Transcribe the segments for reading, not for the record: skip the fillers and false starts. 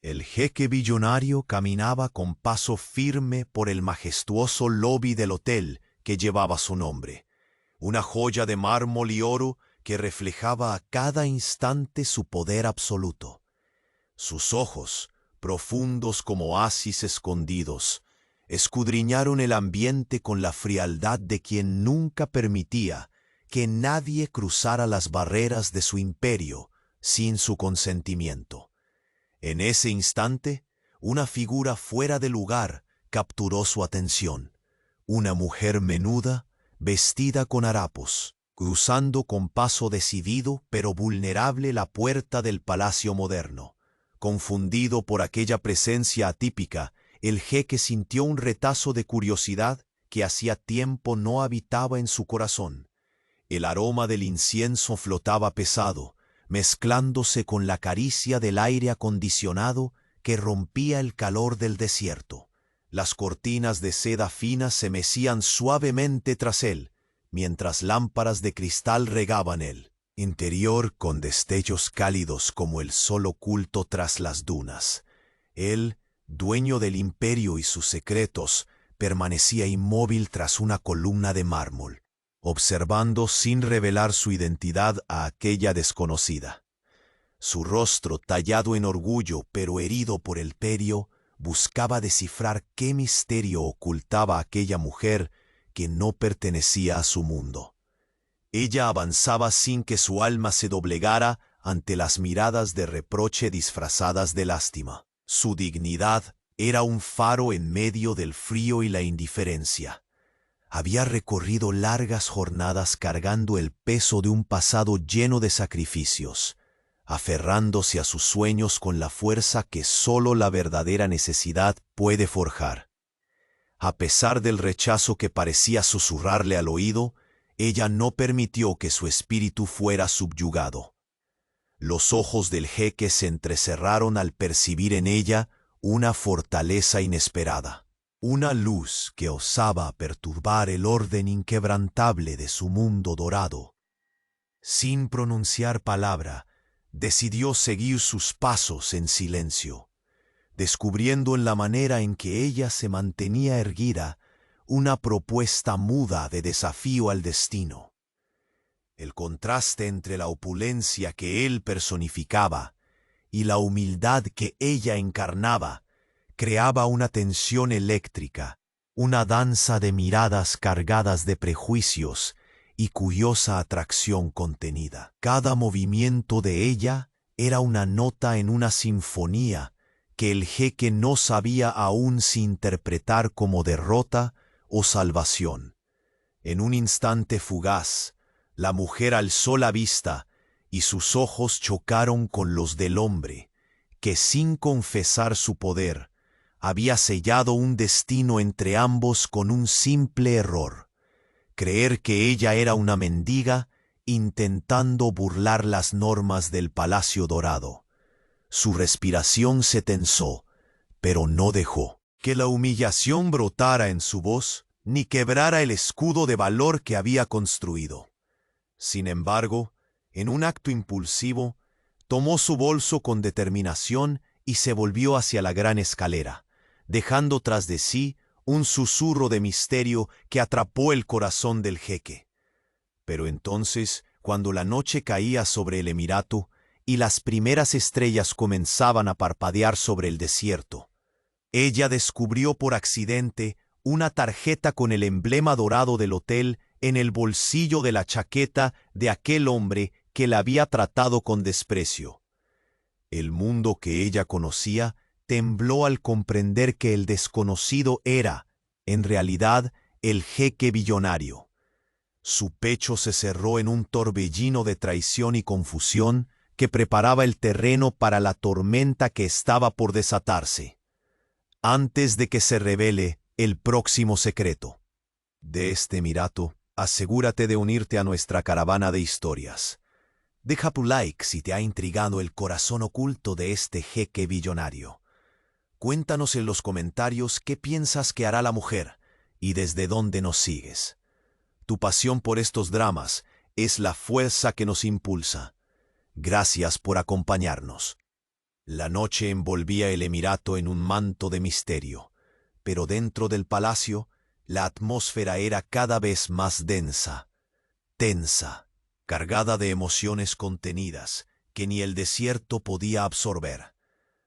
El jeque billonario caminaba con paso firme por el majestuoso lobby del hotel que llevaba su nombre, una joya de mármol y oro que reflejaba a cada instante su poder absoluto. Sus ojos, profundos como oasis escondidos, escudriñaron el ambiente con la frialdad de quien nunca permitía que nadie cruzara las barreras de su imperio sin su consentimiento. En ese instante, una figura fuera de lugar capturó su atención. Una mujer menuda, vestida con harapos, cruzando con paso decidido pero vulnerable la puerta del palacio moderno. Confundido por aquella presencia atípica, el jeque sintió un retazo de curiosidad que hacía tiempo no habitaba en su corazón. El aroma del incienso flotaba pesado, mezclándose con la caricia del aire acondicionado que rompía el calor del desierto. Las cortinas de seda fina se mecían suavemente tras él, mientras lámparas de cristal regaban el interior con destellos cálidos como el sol oculto tras las dunas. Él, dueño del imperio y sus secretos, permanecía inmóvil tras una columna de mármol, observando sin revelar su identidad a aquella desconocida. Su rostro, tallado en orgullo pero herido por el imperio, buscaba descifrar qué misterio ocultaba aquella mujer que no pertenecía a su mundo. Ella avanzaba sin que su alma se doblegara ante las miradas de reproche disfrazadas de lástima. Su dignidad era un faro en medio del frío y la indiferencia. Había recorrido largas jornadas cargando el peso de un pasado lleno de sacrificios, aferrándose a sus sueños con la fuerza que solo la verdadera necesidad puede forjar. A pesar del rechazo que parecía susurrarle al oído, ella no permitió que su espíritu fuera subyugado. Los ojos del jeque se entrecerraron al percibir en ella una fortaleza inesperada, una luz que osaba perturbar el orden inquebrantable de su mundo dorado. Sin pronunciar palabra, decidió seguir sus pasos en silencio, descubriendo en la manera en que ella se mantenía erguida una propuesta muda de desafío al destino. El contraste entre la opulencia que él personificaba y la humildad que ella encarnaba creaba una tensión eléctrica, una danza de miradas cargadas de prejuicios y curiosa atracción contenida. Cada movimiento de ella era una nota en una sinfonía que el jeque no sabía aún si interpretar como derrota o salvación. En un instante fugaz, la mujer alzó la vista y sus ojos chocaron con los del hombre, que sin confesar su poder, había sellado un destino entre ambos con un simple error: creer que ella era una mendiga intentando burlar las normas del Palacio Dorado. Su respiración se tensó, pero no dejó que la humillación brotara en su voz, ni quebrara el escudo de valor que había construido. Sin embargo, en un acto impulsivo, tomó su bolso con determinación y se volvió hacia la gran escalera, dejando tras de sí un susurro de misterio que atrapó el corazón del jeque. Pero entonces, cuando la noche caía sobre el emirato y las primeras estrellas comenzaban a parpadear sobre el desierto, ella descubrió por accidente una tarjeta con el emblema dorado del hotel en el bolsillo de la chaqueta de aquel hombre que la había tratado con desprecio. El mundo que ella conocía tembló al comprender que el desconocido era, en realidad, el jeque billonario. Su pecho se cerró en un torbellino de traición y confusión que preparaba el terreno para la tormenta que estaba por desatarse, antes de que se revele el próximo secreto de este emirato. Asegúrate de unirte a nuestra caravana de historias. Deja tu like si te ha intrigado el corazón oculto de este jeque billonario. Cuéntanos en los comentarios qué piensas que hará la mujer y desde dónde nos sigues. Tu pasión por estos dramas es la fuerza que nos impulsa. Gracias por acompañarnos. La noche envolvía el emirato en un manto de misterio, pero dentro del palacio la atmósfera era cada vez más densa, tensa, cargada de emociones contenidas que ni el desierto podía absorber.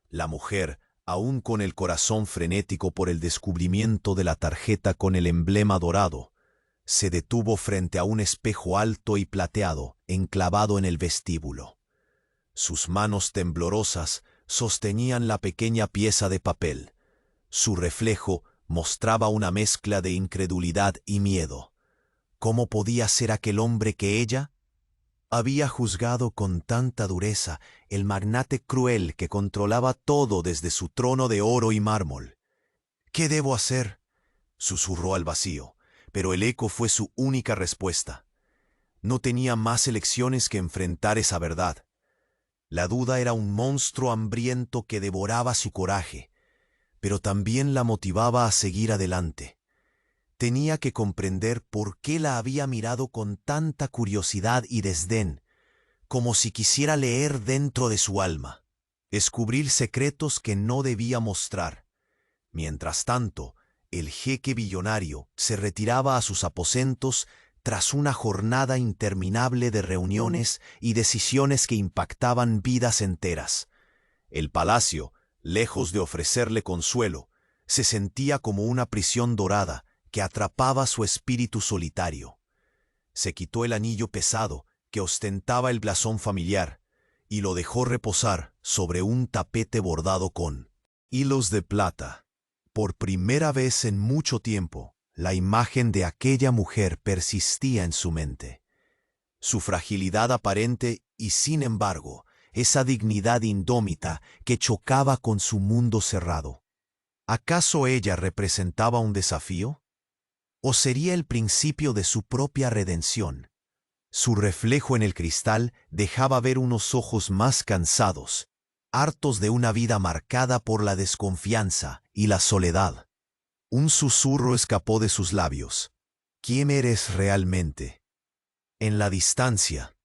La mujer, aún con el corazón frenético por el descubrimiento de la tarjeta con el emblema dorado, se detuvo frente a un espejo alto y plateado enclavado en el vestíbulo. Sus manos temblorosas sostenían la pequeña pieza de papel. Su reflejo mostraba una mezcla de incredulidad y miedo. ¿Cómo podía ser aquel hombre que ella había juzgado con tanta dureza, el magnate cruel que controlaba todo desde su trono de oro y mármol? ¿Qué debo hacer?, susurró al vacío, pero el eco fue su única respuesta. No tenía más elecciones que enfrentar esa verdad. La duda era un monstruo hambriento que devoraba su coraje, pero también la motivaba a seguir adelante. Tenía que comprender por qué la había mirado con tanta curiosidad y desdén, como si quisiera leer dentro de su alma, descubrir secretos que no debía mostrar. Mientras tanto, el jeque billonario se retiraba a sus aposentos tras una jornada interminable de reuniones y decisiones que impactaban vidas enteras. El palacio, lejos de ofrecerle consuelo, se sentía como una prisión dorada que atrapaba su espíritu solitario. Se quitó el anillo pesado que ostentaba el blasón familiar y lo dejó reposar sobre un tapete bordado con hilos de plata. Por primera vez en mucho tiempo, la imagen de aquella mujer persistía en su mente. Su fragilidad aparente y, sin embargo, esa dignidad indómita que chocaba con su mundo cerrado. ¿Acaso ella representaba un desafío? ¿O sería el principio de su propia redención? Su reflejo en el cristal dejaba ver unos ojos más cansados, hartos de una vida marcada por la desconfianza y la soledad. Un susurro escapó de sus labios. ¿Quién eres realmente? En la distancia,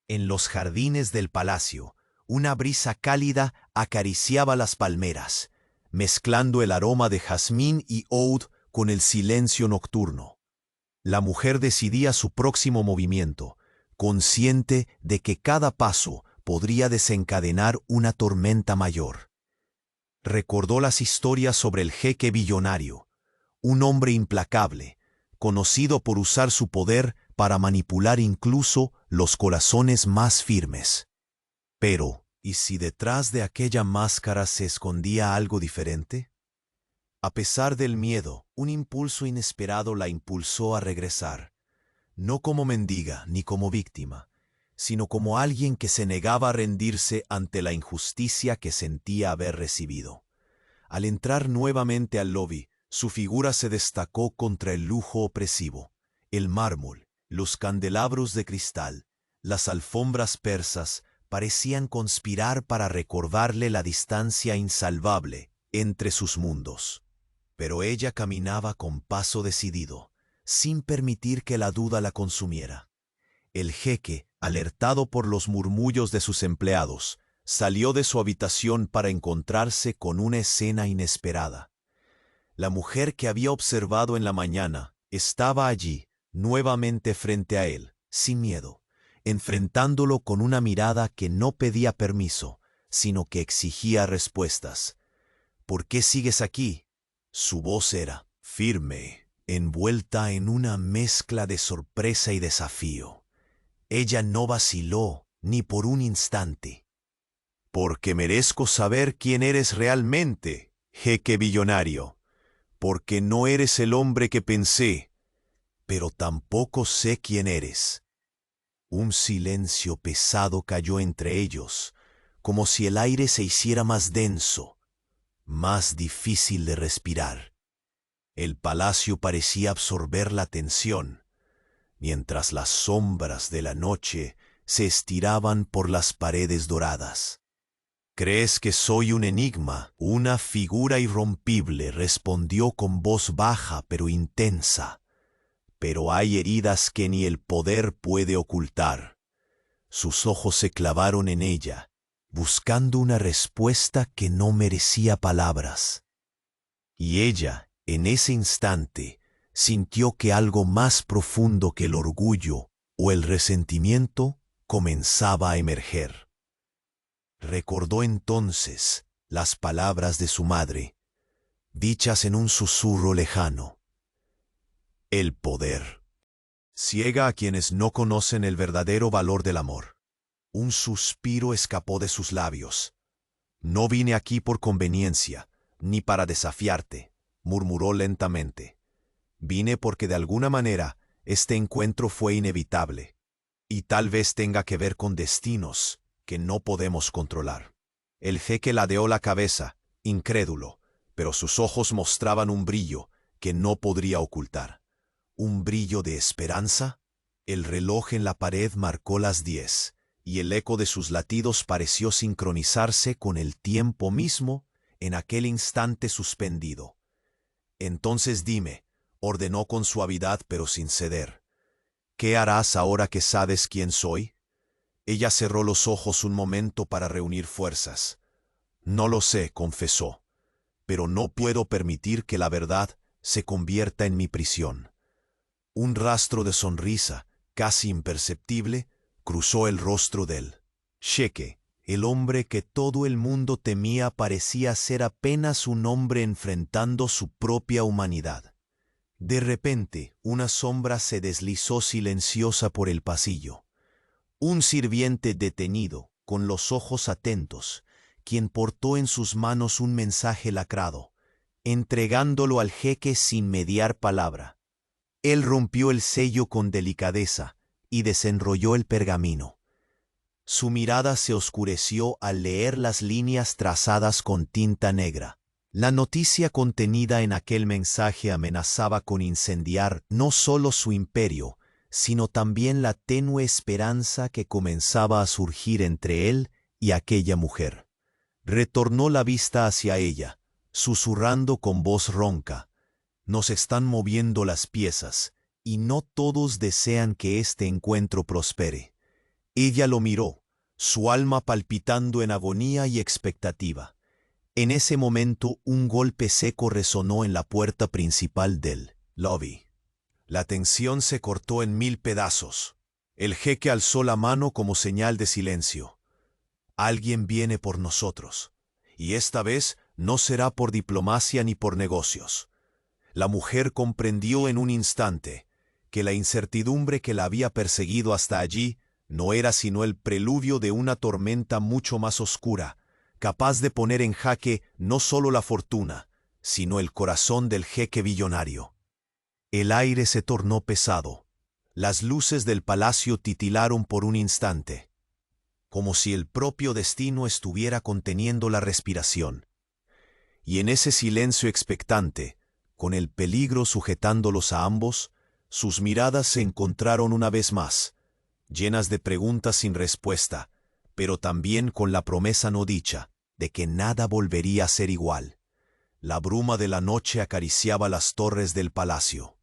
en los jardines del palacio, una brisa cálida acariciaba las palmeras, mezclando el aroma de jazmín y oud con el silencio nocturno. La mujer decidía su próximo movimiento, consciente de que cada paso podría desencadenar una tormenta mayor. Recordó las historias sobre el jeque billonario, un hombre implacable, conocido por usar su poder para manipular incluso los corazones más firmes. Pero, ¿y si detrás de aquella máscara se escondía algo diferente? A pesar del miedo, un impulso inesperado la impulsó a regresar, no como mendiga ni como víctima, sino como alguien que se negaba a rendirse ante la injusticia que sentía haber recibido. Al entrar nuevamente al lobby, su figura se destacó contra el lujo opresivo. El mármol, los candelabros de cristal, las alfombras persas parecían conspirar para recordarle la distancia insalvable entre sus mundos. Pero ella caminaba con paso decidido, sin permitir que la duda la consumiera. El jeque, alertado por los murmullos de sus empleados, salió de su habitación para encontrarse con una escena inesperada. La mujer que había observado en la mañana estaba allí, nuevamente frente a él, sin miedo, enfrentándolo con una mirada que no pedía permiso, sino que exigía respuestas. ¿Por qué sigues aquí? Su voz era firme, envuelta en una mezcla de sorpresa y desafío. Ella no vaciló ni por un instante. Porque merezco saber quién eres realmente, jeque billonario. Porque no eres el hombre que pensé, pero tampoco sé quién eres. Un silencio pesado cayó entre ellos, como si el aire se hiciera más denso, más difícil de respirar. El palacio parecía absorber la tensión, mientras las sombras de la noche se estiraban por las paredes doradas. «¿Crees que soy un enigma, una figura irrompible?», respondió con voz baja pero intensa. «Pero hay heridas que ni el poder puede ocultar». Sus ojos se clavaron en ella, buscando una respuesta que no merecía palabras. Y ella, en ese instante, sintió que algo más profundo que el orgullo o el resentimiento comenzaba a emerger. Recordó entonces las palabras de su madre, dichas en un susurro lejano. El poder ciega a quienes no conocen el verdadero valor del amor. Un suspiro escapó de sus labios. No vine aquí por conveniencia, ni para desafiarte, murmuró lentamente. Vine porque de alguna manera este encuentro fue inevitable, y tal vez tenga que ver con destinos que no podemos controlar. El jeque ladeó la cabeza, incrédulo, pero sus ojos mostraban un brillo que no podría ocultar. ¿Un brillo de esperanza? El reloj en la pared marcó las 10, y el eco de sus latidos pareció sincronizarse con el tiempo mismo en aquel instante suspendido. Entonces dime, ordenó con suavidad pero sin ceder, ¿qué harás ahora que sabes quién soy? Ella cerró los ojos un momento para reunir fuerzas. No lo sé, confesó, pero no puedo permitir que la verdad se convierta en mi prisión. Un rastro de sonrisa, casi imperceptible, cruzó el rostro del jeque. El hombre que todo el mundo temía parecía ser apenas un hombre enfrentando su propia humanidad. De repente, una sombra se deslizó silenciosa por el pasillo. Un sirviente detenido, con los ojos atentos, quien portó en sus manos un mensaje lacrado, entregándolo al jeque sin mediar palabra. Él rompió el sello con delicadeza y desenrolló el pergamino. Su mirada se oscureció al leer las líneas trazadas con tinta negra. La noticia contenida en aquel mensaje amenazaba con incendiar no solo su imperio, sino también la tenue esperanza que comenzaba a surgir entre él y aquella mujer. Retornó la vista hacia ella, susurrando con voz ronca: «Nos están moviendo las piezas, y no todos desean que este encuentro prospere». Ella lo miró, su alma palpitando en agonía y expectativa. En ese momento un golpe seco resonó en la puerta principal del lobby. La tensión se cortó en 1000 pedazos. El jeque alzó la mano como señal de silencio. Alguien viene por nosotros, y esta vez no será por diplomacia ni por negocios. La mujer comprendió en un instante que la incertidumbre que la había perseguido hasta allí no era sino el preludio de una tormenta mucho más oscura, capaz de poner en jaque no solo la fortuna, sino el corazón del jeque billonario. El aire se tornó pesado. Las luces del palacio titilaron por un instante, como si el propio destino estuviera conteniendo la respiración. Y en ese silencio expectante, con el peligro sujetándolos a ambos, sus miradas se encontraron una vez más, llenas de preguntas sin respuesta, pero también con la promesa no dicha de que nada volvería a ser igual. La bruma de la noche acariciaba las torres del palacio,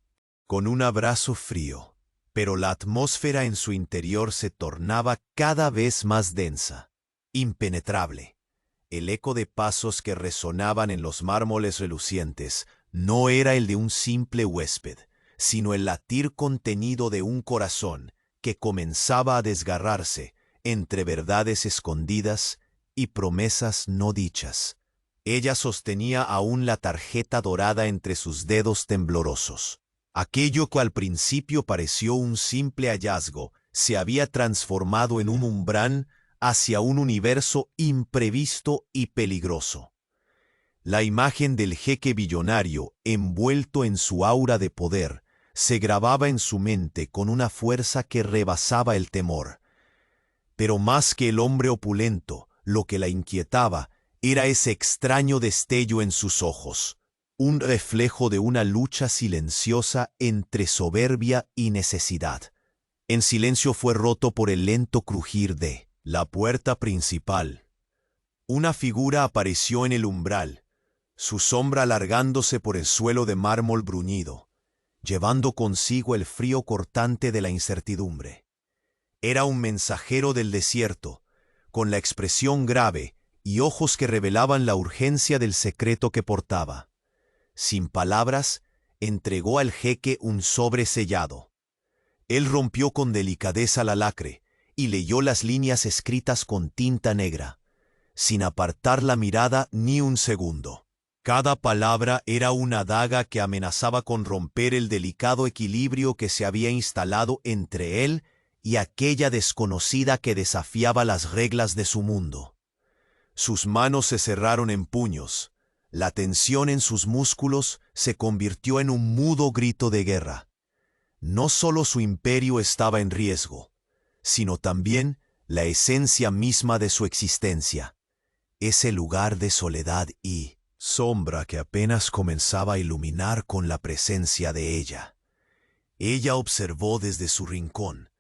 con un abrazo frío, pero la atmósfera en su interior se tornaba cada vez más densa, impenetrable. El eco de pasos que resonaban en los mármoles relucientes no era el de un simple huésped, sino el latir contenido de un corazón que comenzaba a desgarrarse entre verdades escondidas y promesas no dichas. Ella sostenía aún la tarjeta dorada entre sus dedos temblorosos. Aquello que al principio pareció un simple hallazgo se había transformado en un umbral hacia un universo imprevisto y peligroso. La imagen del jeque billonario, envuelto en su aura de poder, se grababa en su mente con una fuerza que rebasaba el temor. Pero más que el hombre opulento, lo que la inquietaba era ese extraño destello en sus ojos, un reflejo de una lucha silenciosa entre soberbia y necesidad. En silencio fue roto por el lento crujir de la puerta principal. Una figura apareció en el umbral, su sombra alargándose por el suelo de mármol bruñido, llevando consigo el frío cortante de la incertidumbre. Era un mensajero del desierto, con la expresión grave y ojos que revelaban la urgencia del secreto que portaba. Sin palabras, entregó al jeque un sobre sellado. Él rompió con delicadeza la lacre y leyó las líneas escritas con tinta negra, sin apartar la mirada ni un segundo. Cada palabra era una daga que amenazaba con romper el delicado equilibrio que se había instalado entre él y aquella desconocida que desafiaba las reglas de su mundo. Sus manos se cerraron en puños. La tensión en sus músculos se convirtió en un mudo grito de guerra. No solo su imperio estaba en riesgo, sino también la esencia misma de su existencia, ese lugar de soledad y sombra que apenas comenzaba a iluminar con la presencia de ella. Ella observó desde su rincón,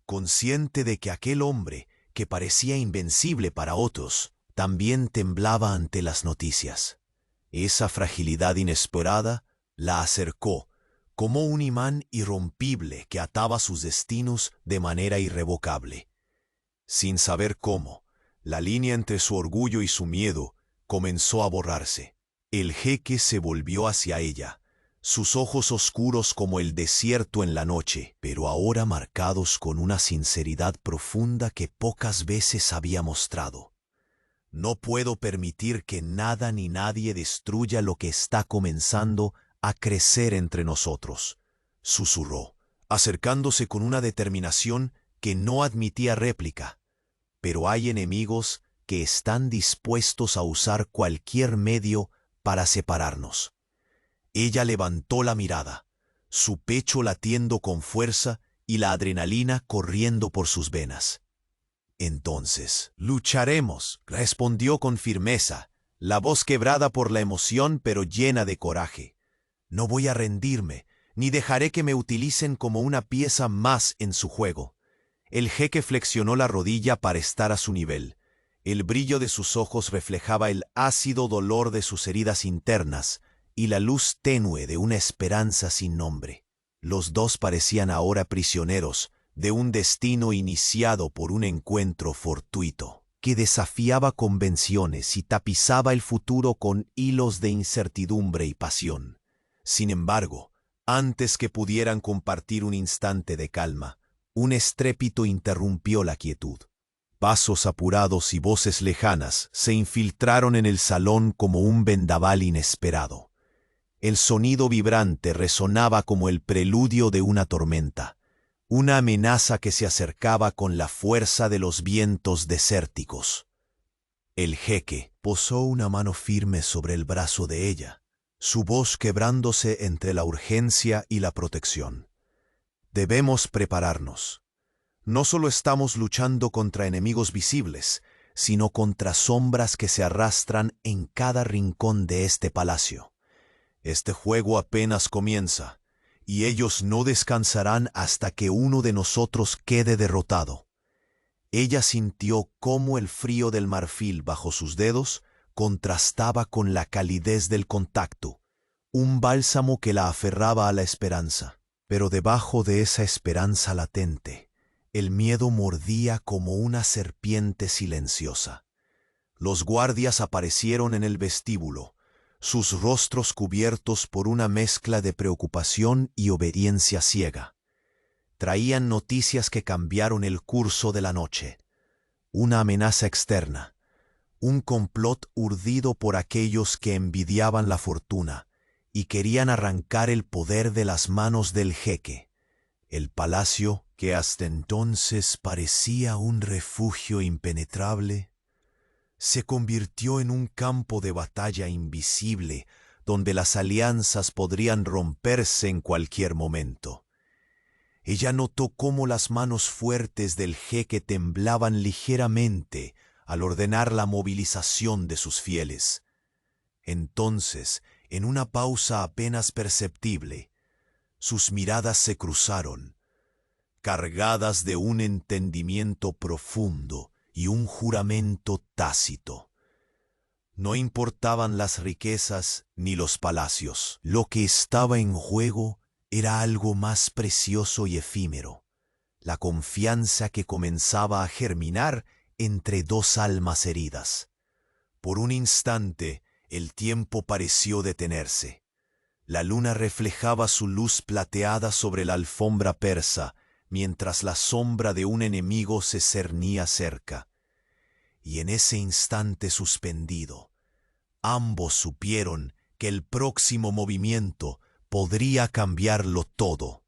consciente de que aquel hombre, que parecía invencible para otros, también temblaba ante las noticias. Esa fragilidad inesperada la acercó, como un imán irrompible que ataba sus destinos de manera irrevocable. Sin saber cómo, la línea entre su orgullo y su miedo comenzó a borrarse. El jeque se volvió hacia ella, sus ojos oscuros como el desierto en la noche, pero ahora marcados con una sinceridad profunda que pocas veces había mostrado. «No puedo permitir que nada ni nadie destruya lo que está comenzando a crecer entre nosotros», susurró, acercándose con una determinación que no admitía réplica. «Pero hay enemigos que están dispuestos a usar cualquier medio para separarnos». Ella levantó la mirada, su pecho latiendo con fuerza y la adrenalina corriendo por sus venas. «Entonces, lucharemos», respondió con firmeza, la voz quebrada por la emoción pero llena de coraje. «No voy a rendirme, ni dejaré que me utilicen como una pieza más en su juego». El jeque flexionó la rodilla para estar a su nivel. El brillo de sus ojos reflejaba el ácido dolor de sus heridas internas y la luz tenue de una esperanza sin nombre. Los dos parecían ahora prisioneros de un destino iniciado por un encuentro fortuito, que desafiaba convenciones y tapizaba el futuro con hilos de incertidumbre y pasión. Sin embargo, antes que pudieran compartir un instante de calma, un estrépito interrumpió la quietud. Pasos apurados y voces lejanas se infiltraron en el salón como un vendaval inesperado. El sonido vibrante resonaba como el preludio de una tormenta, una amenaza que se acercaba con la fuerza de los vientos desérticos. El jeque posó una mano firme sobre el brazo de ella, su voz quebrándose entre la urgencia y la protección. «Debemos prepararnos. No solo estamos luchando contra enemigos visibles, sino contra sombras que se arrastran en cada rincón de este palacio. Este juego apenas comienza, y ellos no descansarán hasta que uno de nosotros quede derrotado». Ella sintió cómo el frío del marfil bajo sus dedos contrastaba con la calidez del contacto, un bálsamo que la aferraba a la esperanza. Pero debajo de esa esperanza latente, el miedo mordía como una serpiente silenciosa. Los guardias aparecieron en el vestíbulo, sus rostros cubiertos por una mezcla de preocupación y obediencia ciega. Traían noticias que cambiaron el curso de la noche. Una amenaza externa, un complot urdido por aquellos que envidiaban la fortuna y querían arrancar el poder de las manos del jeque. El palacio, que hasta entonces parecía un refugio impenetrable, se convirtió en un campo de batalla invisible donde las alianzas podrían romperse en cualquier momento. Ella notó cómo las manos fuertes del jeque temblaban ligeramente al ordenar la movilización de sus fieles. Entonces, en una pausa apenas perceptible, sus miradas se cruzaron, cargadas de un entendimiento profundo y un juramento tácito. No importaban las riquezas ni los palacios. Lo que estaba en juego era algo más precioso y efímero, la confianza que comenzaba a germinar entre dos almas heridas. Por un instante, el tiempo pareció detenerse. La luna reflejaba su luz plateada sobre la alfombra persa, mientras la sombra de un enemigo se cernía cerca. Y en ese instante suspendido, ambos supieron que el próximo movimiento podría cambiarlo todo.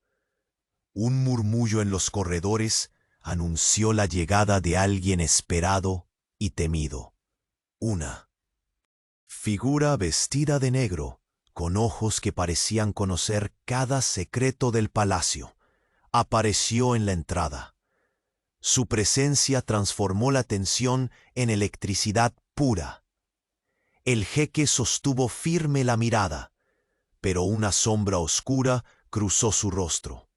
Un murmullo en los corredores anunció la llegada de alguien esperado y temido. Una figura vestida de negro, con ojos que parecían conocer cada secreto del palacio, apareció en la entrada. Su presencia transformó la tensión en electricidad pura. El jeque sostuvo firme la mirada, pero una sombra oscura cruzó su rostro.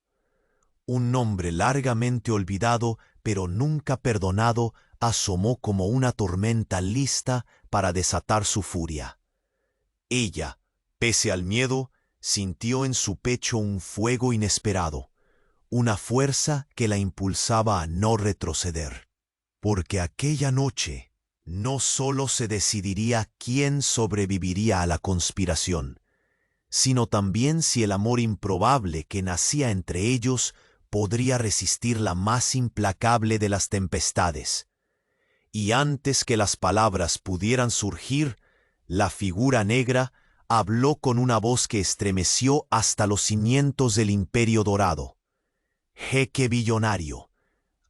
Un nombre largamente olvidado, pero nunca perdonado, asomó como una tormenta lista para desatar su furia. Ella, pese al miedo, sintió en su pecho un fuego inesperado, una fuerza que la impulsaba a no retroceder. Porque aquella noche no solo se decidiría quién sobreviviría a la conspiración, sino también si el amor improbable que nacía entre ellos podría resistir la más implacable de las tempestades. Y antes que las palabras pudieran surgir, la figura negra habló con una voz que estremeció hasta los cimientos del Imperio Dorado. Jeque billonario,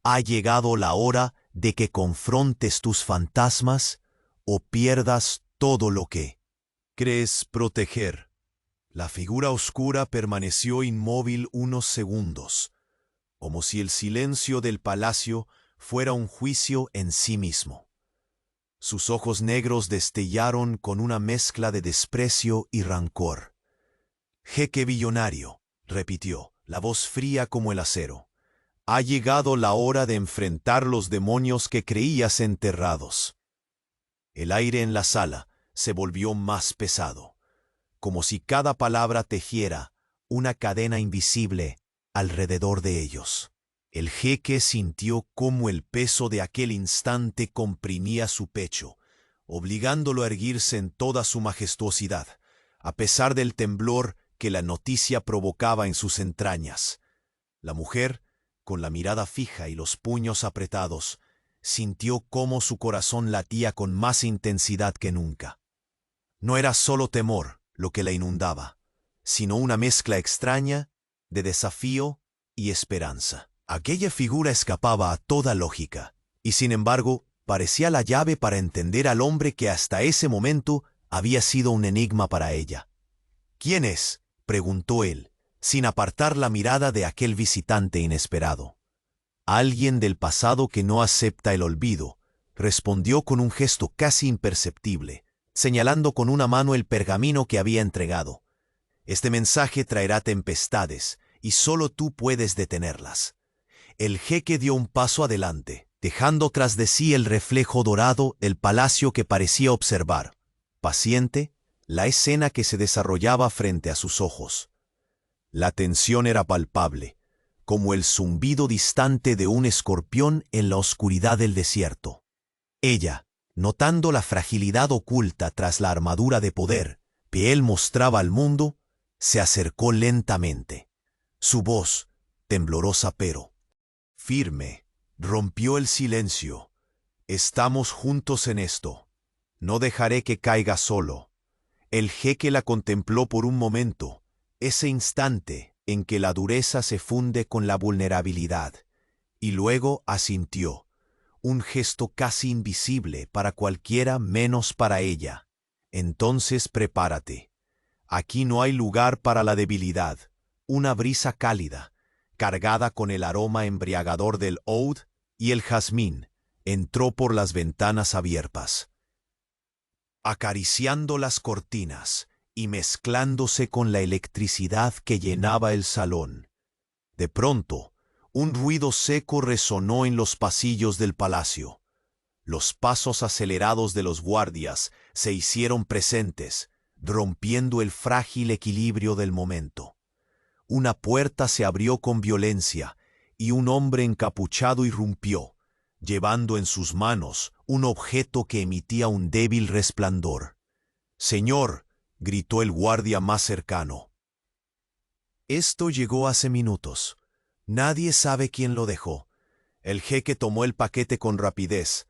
ha llegado la hora de que confrontes tus fantasmas o pierdas todo lo que crees proteger. La figura oscura permaneció inmóvil unos segundos, como si el silencio del palacio fuera un juicio en sí mismo. Sus ojos negros destellaron con una mezcla de desprecio y rancor. Jeque billonario, repitió, la voz fría como el acero. Ha llegado la hora de enfrentar los demonios que creías enterrados. El aire en la sala se volvió más pesado, como si cada palabra tejiera una cadena invisible alrededor de ellos. El jeque sintió cómo el peso de aquel instante comprimía su pecho, obligándolo a erguirse en toda su majestuosidad, a pesar del temblor que la noticia provocaba en sus entrañas. La mujer, con la mirada fija y los puños apretados, sintió cómo su corazón latía con más intensidad que nunca. No era solo temor lo que la inundaba, sino una mezcla extraña de desafío y esperanza. Aquella figura escapaba a toda lógica, y sin embargo parecía la llave para entender al hombre que hasta ese momento había sido un enigma para ella. ¿Quién es?, preguntó él, sin apartar la mirada de aquel visitante inesperado. Alguien del pasado que no acepta el olvido, respondió con un gesto casi imperceptible, señalando con una mano el pergamino que había entregado. Este mensaje traerá tempestades, y solo tú puedes detenerlas. El jeque dio un paso adelante, dejando tras de sí el reflejo dorado del palacio que parecía observar, paciente, la escena que se desarrollaba frente a sus ojos. La tensión era palpable, como el zumbido distante de un escorpión en la oscuridad del desierto. Ella, notando la fragilidad oculta tras la armadura de poder que él mostraba al mundo, se acercó lentamente. Su voz, temblorosa pero firme, rompió el silencio. Estamos juntos en esto. No dejaré que caiga solo. El jeque la contempló por un momento, ese instante en que la dureza se funde con la vulnerabilidad, y luego asintió, un gesto casi invisible para cualquiera menos para ella. Entonces prepárate. Aquí no hay lugar para la debilidad. Una brisa cálida, cargada con el aroma embriagador del oud y el jazmín, entró por las ventanas abiertas, acariciando las cortinas y mezclándose con la electricidad que llenaba el salón. De pronto, un ruido seco resonó en los pasillos del palacio. Los pasos acelerados de los guardias se hicieron presentes, rompiendo el frágil equilibrio del momento. Una puerta se abrió con violencia y un hombre encapuchado irrumpió, llevando en sus manos un objeto que emitía un débil resplandor. «Señor», gritó el guardia más cercano. Esto llegó hace minutos. Nadie sabe quién lo dejó. El jeque tomó el paquete con rapidez.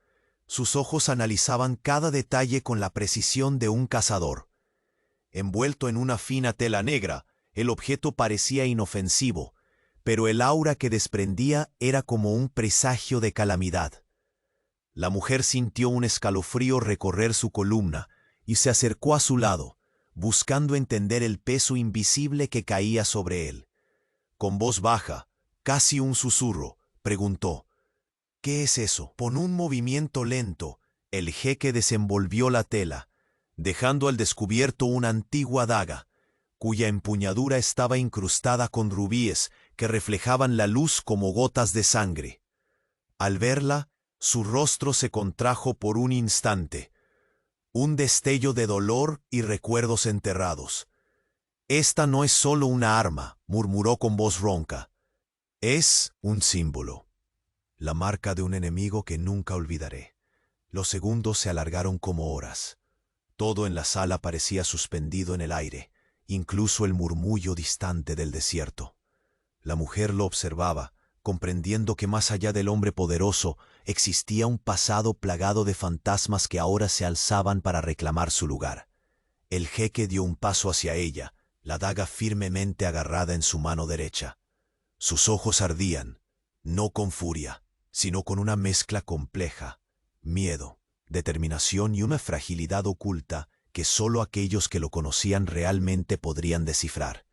Sus ojos analizaban cada detalle con la precisión de un cazador. Envuelto en una fina tela negra, el objeto parecía inofensivo, pero el aura que desprendía era como un presagio de calamidad. La mujer sintió un escalofrío recorrer su columna y se acercó a su lado, buscando entender el peso invisible que caía sobre él. Con voz baja, casi un susurro, preguntó: «¿Qué es eso?». Con un movimiento lento, el jeque desenvolvió la tela, dejando al descubierto una antigua daga, cuya empuñadura estaba incrustada con rubíes que reflejaban la luz como gotas de sangre. Al verla, su rostro se contrajo por un instante, un destello de dolor y recuerdos enterrados. «Esta no es solo una arma», murmuró con voz ronca. «Es un símbolo, la marca de un enemigo que nunca olvidaré». Los segundos se alargaron como horas. Todo en la sala parecía suspendido en el aire, incluso el murmullo distante del desierto. La mujer lo observaba, comprendiendo que más allá del hombre poderoso existía un pasado plagado de fantasmas que ahora se alzaban para reclamar su lugar. El jeque dio un paso hacia ella, la daga firmemente agarrada en su mano derecha. Sus ojos ardían, no con furia, sino con una mezcla compleja: miedo, determinación y una fragilidad oculta que solo aquellos que lo conocían realmente podrían descifrar.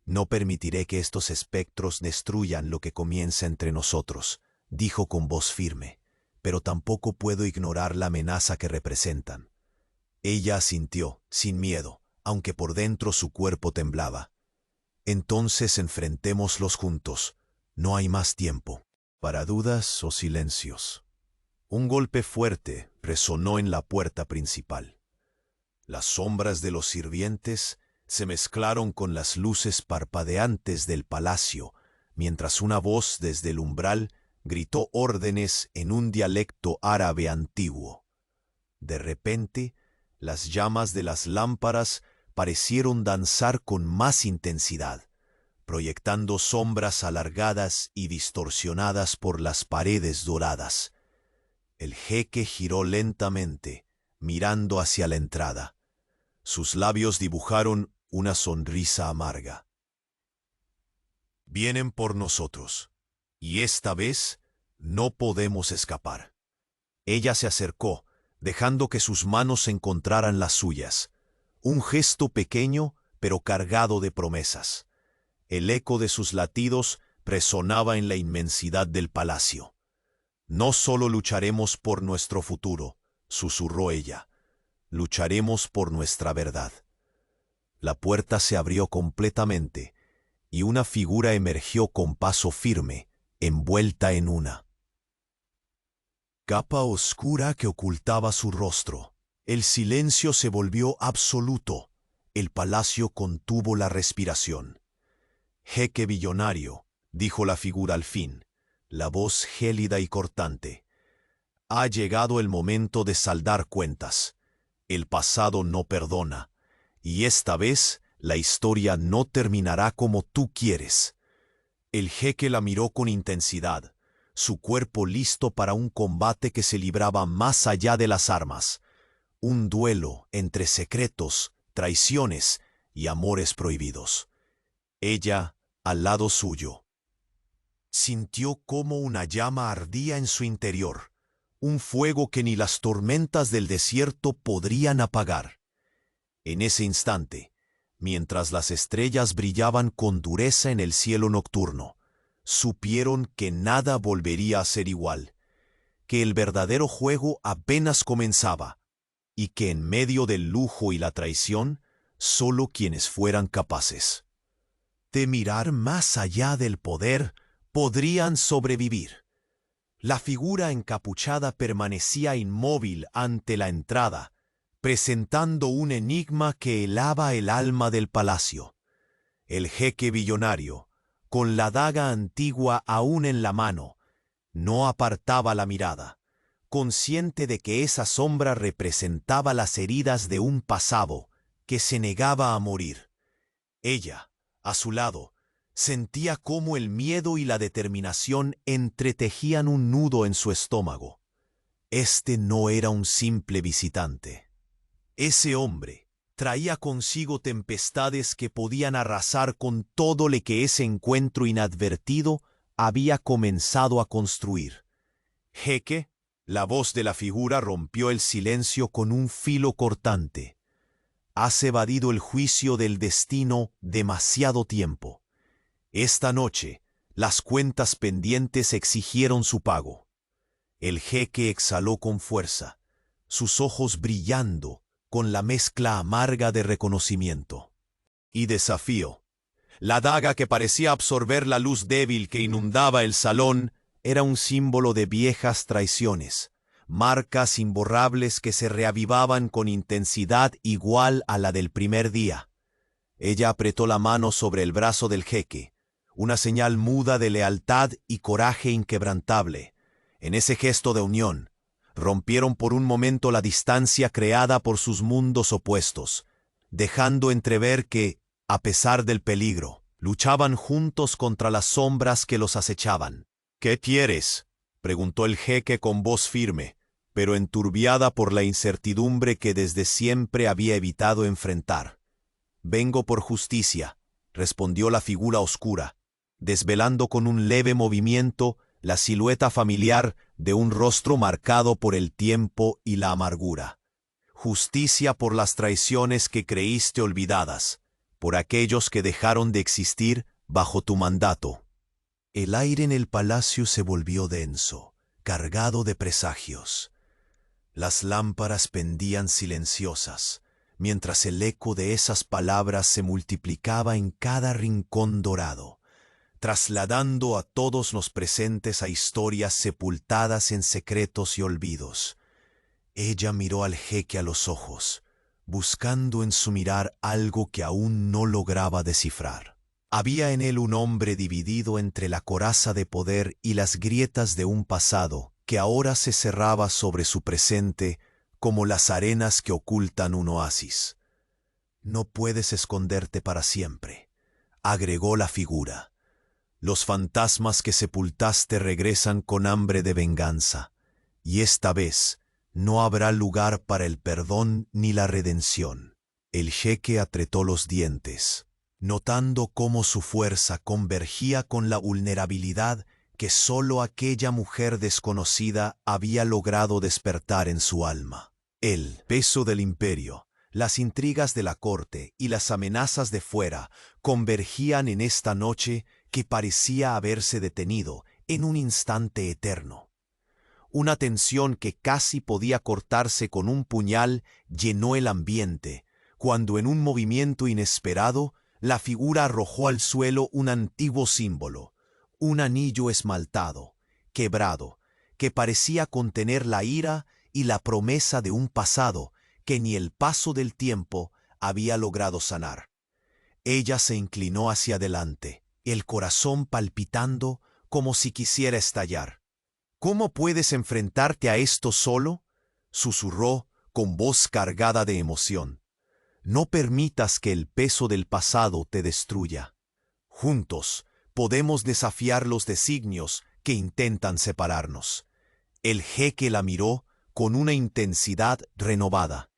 «No permitiré que estos espectros destruyan lo que comienza entre nosotros», dijo con voz firme, «pero tampoco puedo ignorar la amenaza que representan». Ella asintió, sin miedo, aunque por dentro su cuerpo temblaba. «Entonces enfrentémoslos juntos. No hay más tiempo para dudas o silencios». Un golpe fuerte resonó en la puerta principal. Las sombras de los sirvientes se mezclaron con las luces parpadeantes del palacio, mientras una voz desde el umbral gritó órdenes en un dialecto árabe antiguo. De repente, las llamas de las lámparas parecieron danzar con más intensidad, proyectando sombras alargadas y distorsionadas por las paredes doradas. El jeque giró lentamente, mirando hacia la entrada. Sus labios dibujaron una sonrisa amarga. «Vienen por nosotros, y esta vez no podemos escapar». Ella se acercó, dejando que sus manos encontraran las suyas. Un gesto pequeño, pero cargado de promesas. El eco de sus latidos resonaba en la inmensidad del palacio. «No solo lucharemos por nuestro futuro», susurró ella, «lucharemos por nuestra verdad». La puerta se abrió completamente y una figura emergió con paso firme, envuelta en una capa oscura que ocultaba su rostro. El silencio se volvió absoluto. El palacio contuvo la respiración. «Jeque billonario», dijo la figura al fin, la voz gélida y cortante. «Ha llegado el momento de saldar cuentas. El pasado no perdona, y esta vez la historia no terminará como tú quieres». El jeque la miró con intensidad, su cuerpo listo para un combate que se libraba más allá de las armas, un duelo entre secretos, traiciones y amores prohibidos. Ella, al lado suyo, sintió cómo una llama ardía en su interior, un fuego que ni las tormentas del desierto podrían apagar. En ese instante, mientras las estrellas brillaban con dureza en el cielo nocturno, supieron que nada volvería a ser igual, que el verdadero juego apenas comenzaba, y que en medio del lujo y la traición, solo quienes fueran capaces de mirar más allá del poder podrían sobrevivir. La figura encapuchada permanecía inmóvil ante la entrada, presentando un enigma que helaba el alma del palacio. El jeque billonario, con la daga antigua aún en la mano, No apartaba la mirada, consciente de que esa sombra representaba las heridas de un pasado que se negaba a morir. Ella, a su lado, sentía cómo el miedo y la determinación entretejían un nudo en su estómago. Este no era un simple visitante. Ese hombre traía consigo tempestades que podían arrasar con todo lo que ese encuentro inadvertido había comenzado a construir. Jeque, la voz de la figura rompió el silencio con un filo cortante. Has evadido el juicio del destino demasiado tiempo. Esta noche, las cuentas pendientes exigieron su pago. El jeque exhaló con fuerza, sus ojos brillando con la mezcla amarga de reconocimiento y desafío. La daga que parecía absorber la luz débil que inundaba el salón era un símbolo de viejas traiciones, marcas imborrables que se reavivaban con intensidad igual a la del primer día. Ella apretó la mano sobre el brazo del jeque, una señal muda de lealtad y coraje inquebrantable. En ese gesto de unión, rompieron por un momento la distancia creada por sus mundos opuestos, dejando entrever que, a pesar del peligro, luchaban juntos contra las sombras que los acechaban. «¿Qué quieres?», preguntó el jeque con voz firme, pero enturbiada por la incertidumbre que desde siempre había evitado enfrentar. «Vengo por justicia», respondió la figura oscura, desvelando con un leve movimiento la silueta familiar de un rostro marcado por el tiempo y la amargura. «Justicia por las traiciones que creíste olvidadas, por aquellos que dejaron de existir bajo tu mandato». El aire en el palacio se volvió denso, cargado de presagios. Las lámparas pendían silenciosas, mientras el eco de esas palabras se multiplicaba en cada rincón dorado, trasladando a todos los presentes a historias sepultadas en secretos y olvidos. Ella miró al jeque a los ojos, buscando en su mirar algo que aún no lograba descifrar. Había en él un hombre dividido entre la coraza de poder y las grietas de un pasado que ahora se cerraba sobre su presente como las arenas que ocultan un oasis. «No puedes esconderte para siempre», agregó la figura. «Los fantasmas que sepultaste regresan con hambre de venganza, y esta vez no habrá lugar para el perdón ni la redención». El jeque apretó los dientes, notando cómo su fuerza convergía con la vulnerabilidad que sólo aquella mujer desconocida había logrado despertar en su alma. El peso del imperio, las intrigas de la corte y las amenazas de fuera convergían en esta noche que parecía haberse detenido en un instante eterno. Una tensión que casi podía cortarse con un puñal llenó el ambiente, cuando en un movimiento inesperado la figura arrojó al suelo un antiguo símbolo, un anillo esmaltado, quebrado, que parecía contener la ira y la promesa de un pasado que ni el paso del tiempo había logrado sanar. Ella se inclinó hacia adelante, el corazón palpitando como si quisiera estallar. «¿Cómo puedes enfrentarte a esto solo?», susurró con voz cargada de emoción. «No permitas que el peso del pasado te destruya. Juntos podemos desafiar los designios que intentan separarnos». El jeque la miró con una intensidad renovada.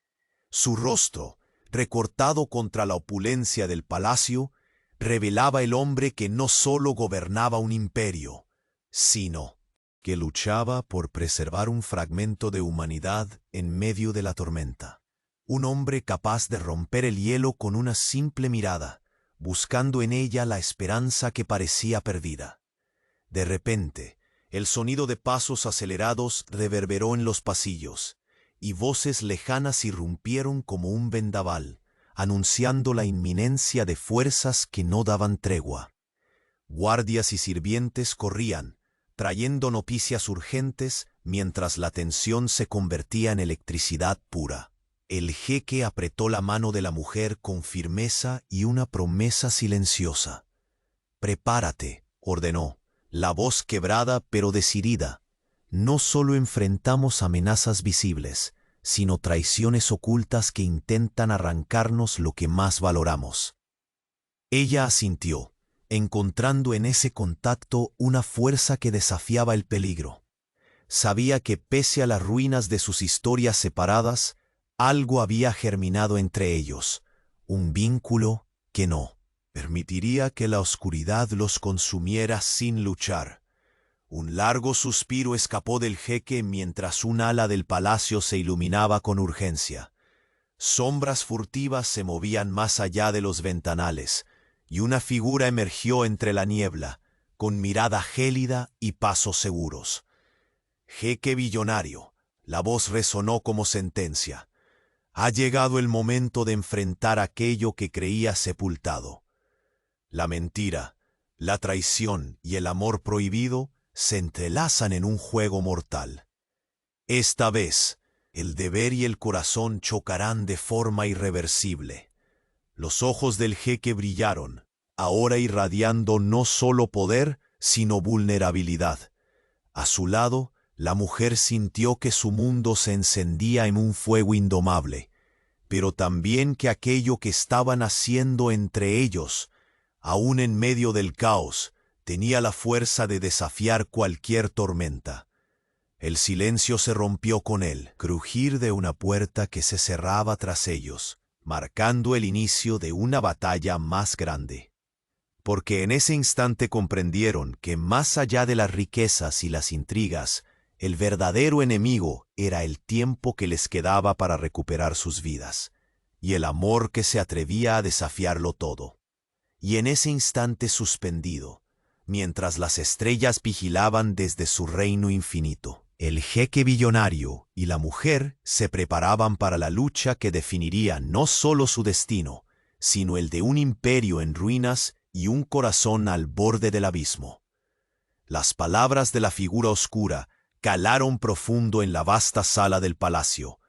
Su rostro, recortado contra la opulencia del palacio, revelaba el hombre que no solo gobernaba un imperio, sino que luchaba por preservar un fragmento de humanidad en medio de la tormenta. Un hombre capaz de romper el hielo con una simple mirada, buscando en ella la esperanza que parecía perdida. De repente, el sonido de pasos acelerados reverberó en los pasillos, y voces lejanas irrumpieron como un vendaval, anunciando la inminencia de fuerzas que no daban tregua. Guardias y sirvientes corrían, trayendo noticias urgentes mientras la tensión se convertía en electricidad pura. El jeque apretó la mano de la mujer con firmeza y una promesa silenciosa. «Prepárate», ordenó, la voz quebrada pero decidida. No solo enfrentamos amenazas visibles, sino traiciones ocultas que intentan arrancarnos lo que más valoramos. Ella asintió, encontrando en ese contacto una fuerza que desafiaba el peligro. Sabía que pese a las ruinas de sus historias separadas, algo había germinado entre ellos, un vínculo que no permitiría que la oscuridad los consumiera sin luchar. Un largo suspiro escapó del jeque mientras un ala del palacio se iluminaba con urgencia. Sombras furtivas se movían más allá de los ventanales, y una figura emergió entre la niebla, con mirada gélida y pasos seguros. «Jeque billonario», la voz resonó como sentencia. «Ha llegado el momento de enfrentar aquello que creía sepultado». La mentira, la traición y el amor prohibido se entrelazan en un juego mortal. Esta vez, el deber y el corazón chocarán de forma irreversible. Los ojos del jeque brillaron, ahora irradiando no solo poder, sino vulnerabilidad. A su lado, la mujer sintió que su mundo se encendía en un fuego indomable, pero también que aquello que estaban haciendo entre ellos, aún en medio del caos, tenía la fuerza de desafiar cualquier tormenta. El silencio se rompió con el crujir de una puerta que se cerraba tras ellos, marcando el inicio de una batalla más grande. Porque en ese instante comprendieron que más allá de las riquezas y las intrigas, el verdadero enemigo era el tiempo que les quedaba para recuperar sus vidas, y el amor que se atrevía a desafiarlo todo. Y en ese instante suspendido, mientras las estrellas vigilaban desde su reino infinito, el jeque billonario y la mujer se preparaban para la lucha que definiría no solo su destino, sino el de un imperio en ruinas y un corazón al borde del abismo. Las palabras de la figura oscura calaron profundo en la vasta sala del palacio,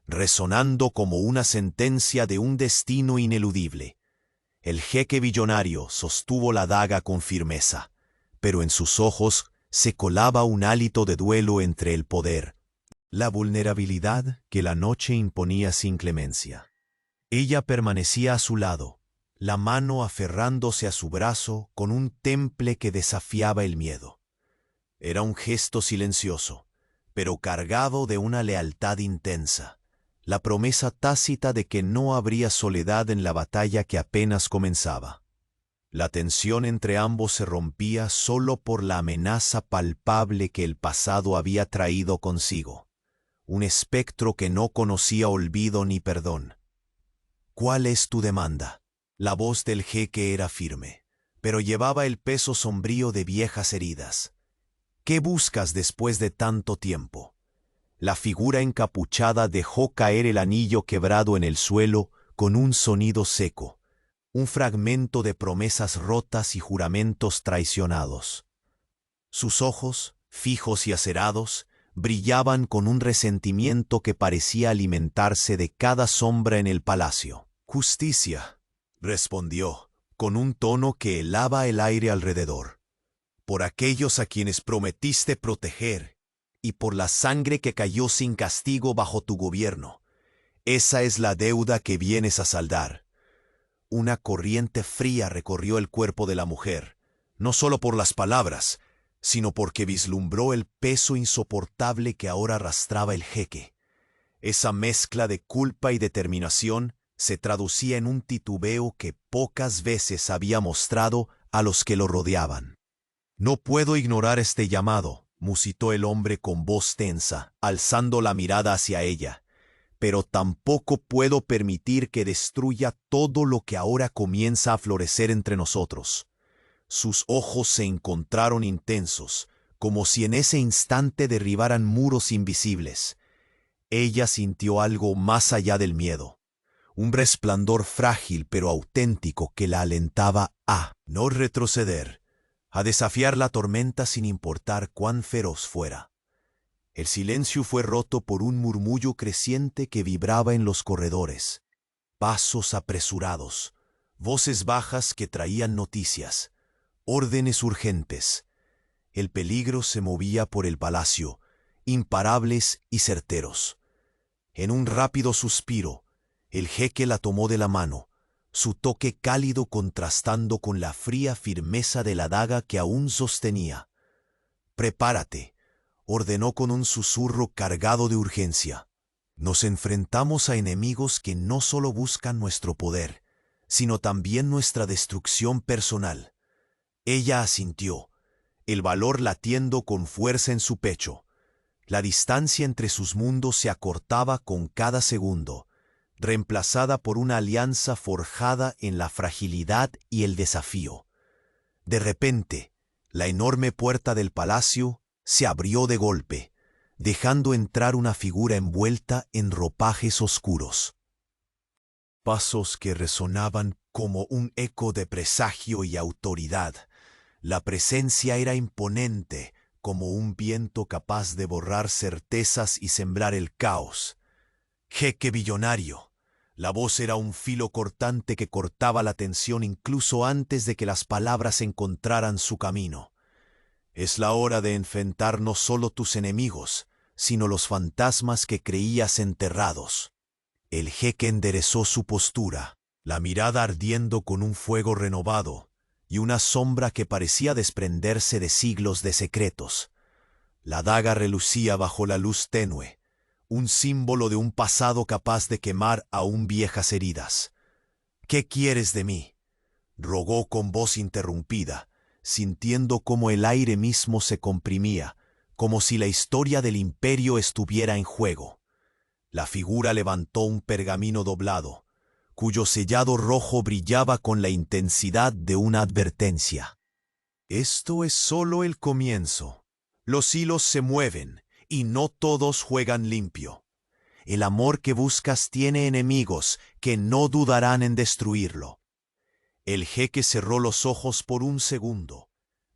resonando como una sentencia de un destino ineludible. El jeque billonario sostuvo la daga con firmeza, pero en sus ojos se colaba un hálito de duelo entre el poder, la vulnerabilidad que la noche imponía sin clemencia. Ella permanecía a su lado, la mano aferrándose a su brazo con un temple que desafiaba el miedo. Era un gesto silencioso, pero cargado de una lealtad intensa, la promesa tácita de que no habría soledad en la batalla que apenas comenzaba. La tensión entre ambos se rompía solo por la amenaza palpable que el pasado había traído consigo, un espectro que no conocía olvido ni perdón. «¿Cuál es tu demanda?». La voz del jeque era firme, pero llevaba el peso sombrío de viejas heridas. «¿Qué buscas después de tanto tiempo?». La figura encapuchada dejó caer el anillo quebrado en el suelo con un sonido seco, un fragmento de promesas rotas y juramentos traicionados. Sus ojos, fijos y acerados, brillaban con un resentimiento que parecía alimentarse de cada sombra en el palacio. «Justicia», respondió, con un tono que helaba el aire alrededor, «por aquellos a quienes prometiste proteger, y por la sangre que cayó sin castigo bajo tu gobierno. Esa es la deuda que vienes a saldar». Una corriente fría recorrió el cuerpo de la mujer, no solo por las palabras, sino porque vislumbró el peso insoportable que ahora arrastraba el jeque. Esa mezcla de culpa y determinación se traducía en un titubeo que pocas veces había mostrado a los que lo rodeaban. «No puedo ignorar este llamado», musitó el hombre con voz tensa, alzando la mirada hacia ella, «pero tampoco puedo permitir que destruya todo lo que ahora comienza a florecer entre nosotros». Sus ojos se encontraron intensos, como si en ese instante derribaran muros invisibles. Ella sintió algo más allá del miedo, un resplandor frágil pero auténtico que la alentaba a no retroceder, a desafiar la tormenta sin importar cuán feroz fuera. El silencio fue roto por un murmullo creciente que vibraba en los corredores. Pasos apresurados, voces bajas que traían noticias, órdenes urgentes. El peligro se movía por el palacio, imparables y certeros. En un rápido suspiro, el jeque la tomó de la mano, su toque cálido contrastando con la fría firmeza de la daga que aún sostenía. «Prepárate», ordenó con un susurro cargado de urgencia. «Nos enfrentamos a enemigos que no solo buscan nuestro poder, sino también nuestra destrucción personal». Ella asintió, el valor latiendo con fuerza en su pecho. La distancia entre sus mundos se acortaba con cada segundo, reemplazada por una alianza forjada en la fragilidad y el desafío. De repente, la enorme puerta del palacio se abrió de golpe, dejando entrar una figura envuelta en ropajes oscuros. Pasos que resonaban como un eco de presagio y autoridad. La presencia era imponente, como un viento capaz de borrar certezas y sembrar el caos. «Jeque billonario». La voz era un filo cortante que cortaba la tensión incluso antes de que las palabras encontraran su camino. «Es la hora de enfrentar no solo tus enemigos, sino los fantasmas que creías enterrados». El jeque enderezó su postura, la mirada ardiendo con un fuego renovado y una sombra que parecía desprenderse de siglos de secretos. La daga relucía bajo la luz tenue, un símbolo de un pasado capaz de quemar aún viejas heridas. «¿Qué quieres de mí?», rogó con voz interrumpida, sintiendo cómo el aire mismo se comprimía, como si la historia del imperio estuviera en juego. La figura levantó un pergamino doblado, cuyo sellado rojo brillaba con la intensidad de una advertencia. «Esto es solo el comienzo. Los hilos se mueven y no todos juegan limpio. El amor que buscas tiene enemigos que no dudarán en destruirlo». El jeque cerró los ojos por un segundo,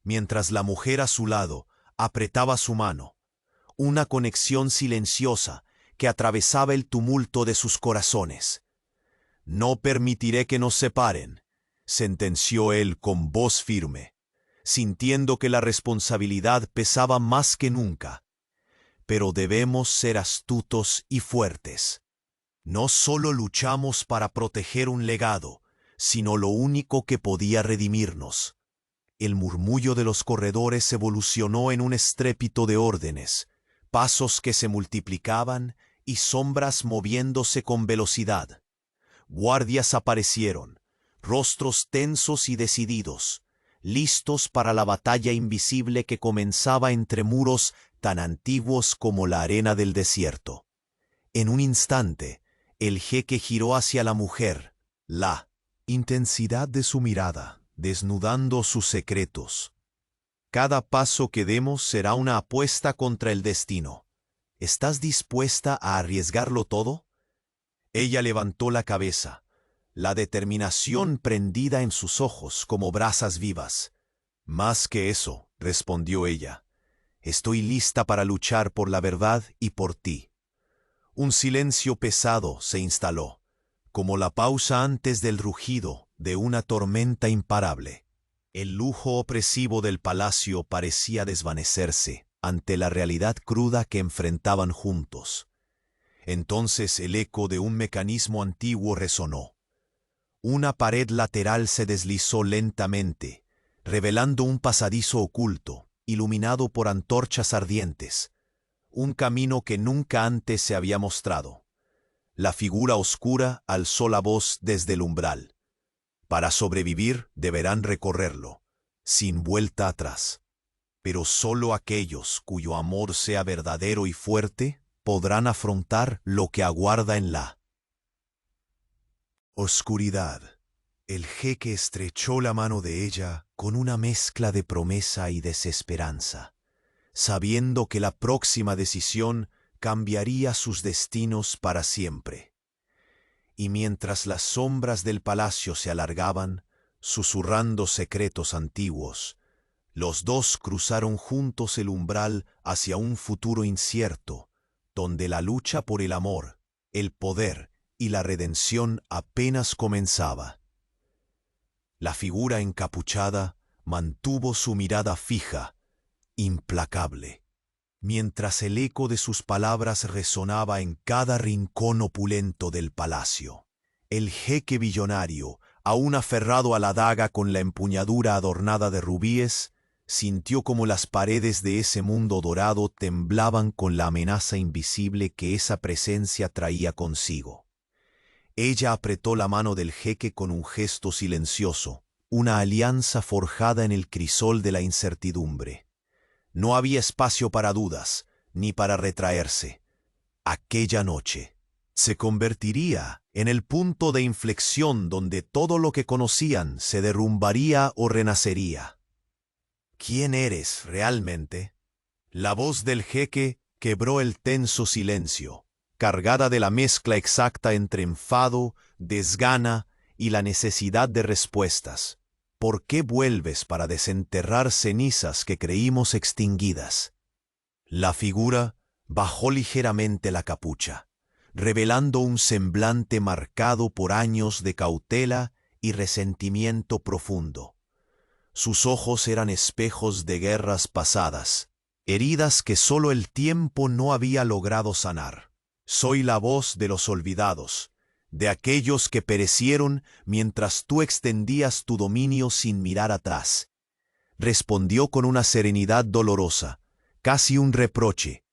mientras la mujer a su lado apretaba su mano, una conexión silenciosa que atravesaba el tumulto de sus corazones. «No permitiré que nos separen», sentenció él con voz firme, sintiendo que la responsabilidad pesaba más que nunca. «Pero debemos ser astutos y fuertes. No solo luchamos para proteger un legado, sino lo único que podía redimirnos». El murmullo de los corredores evolucionó en un estrépito de órdenes, pasos que se multiplicaban y sombras moviéndose con velocidad. Guardias aparecieron, rostros tensos y decididos, listos para la batalla invisible que comenzaba entre muros tan antiguos como la arena del desierto. En un instante, el jeque giró hacia la mujer, la intensidad de su mirada, desnudando sus secretos. «Cada paso que demos será una apuesta contra el destino. ¿Estás dispuesta a arriesgarlo todo?». Ella levantó la cabeza, la determinación prendida en sus ojos como brasas vivas. «Más que eso», respondió ella, «estoy lista para luchar por la verdad y por ti». Un silencio pesado se instaló, como la pausa antes del rugido de una tormenta imparable. El lujo opresivo del palacio parecía desvanecerse ante la realidad cruda que enfrentaban juntos. Entonces el eco de un mecanismo antiguo resonó. Una pared lateral se deslizó lentamente, revelando un pasadizo oculto, iluminado por antorchas ardientes, un camino que nunca antes se había mostrado. La figura oscura alzó la voz desde el umbral. «Para sobrevivir deberán recorrerlo, sin vuelta atrás. Pero solo aquellos cuyo amor sea verdadero y fuerte podrán afrontar lo que aguarda en la oscuridad». El jeque estrechó la mano de ella con una mezcla de promesa y desesperanza, sabiendo que la próxima decisión cambiaría sus destinos para siempre. Y mientras las sombras del palacio se alargaban, susurrando secretos antiguos, los dos cruzaron juntos el umbral hacia un futuro incierto, donde la lucha por el amor, el poder y la redención apenas comenzaba. La figura encapuchada mantuvo su mirada fija, implacable. Mientras el eco de sus palabras resonaba en cada rincón opulento del palacio. El jeque billonario, aún aferrado a la daga con la empuñadura adornada de rubíes, sintió como las paredes de ese mundo dorado temblaban con la amenaza invisible que esa presencia traía consigo. Ella apretó la mano del jeque con un gesto silencioso, una alianza forjada en el crisol de la incertidumbre. No había espacio para dudas, ni para retraerse. Aquella noche se convertiría en el punto de inflexión donde todo lo que conocían se derrumbaría o renacería. ¿Quién eres realmente? La voz del jeque quebró el tenso silencio, cargada de la mezcla exacta entre enfado, desgana y la necesidad de respuestas. ¿Por qué vuelves para desenterrar cenizas que creímos extinguidas? La figura bajó ligeramente la capucha, revelando un semblante marcado por años de cautela y resentimiento profundo. Sus ojos eran espejos de guerras pasadas, heridas que solo el tiempo no había logrado sanar. Soy la voz de los olvidados, de aquellos que perecieron mientras tú extendías tu dominio sin mirar atrás. Respondió con una serenidad dolorosa, casi un reproche.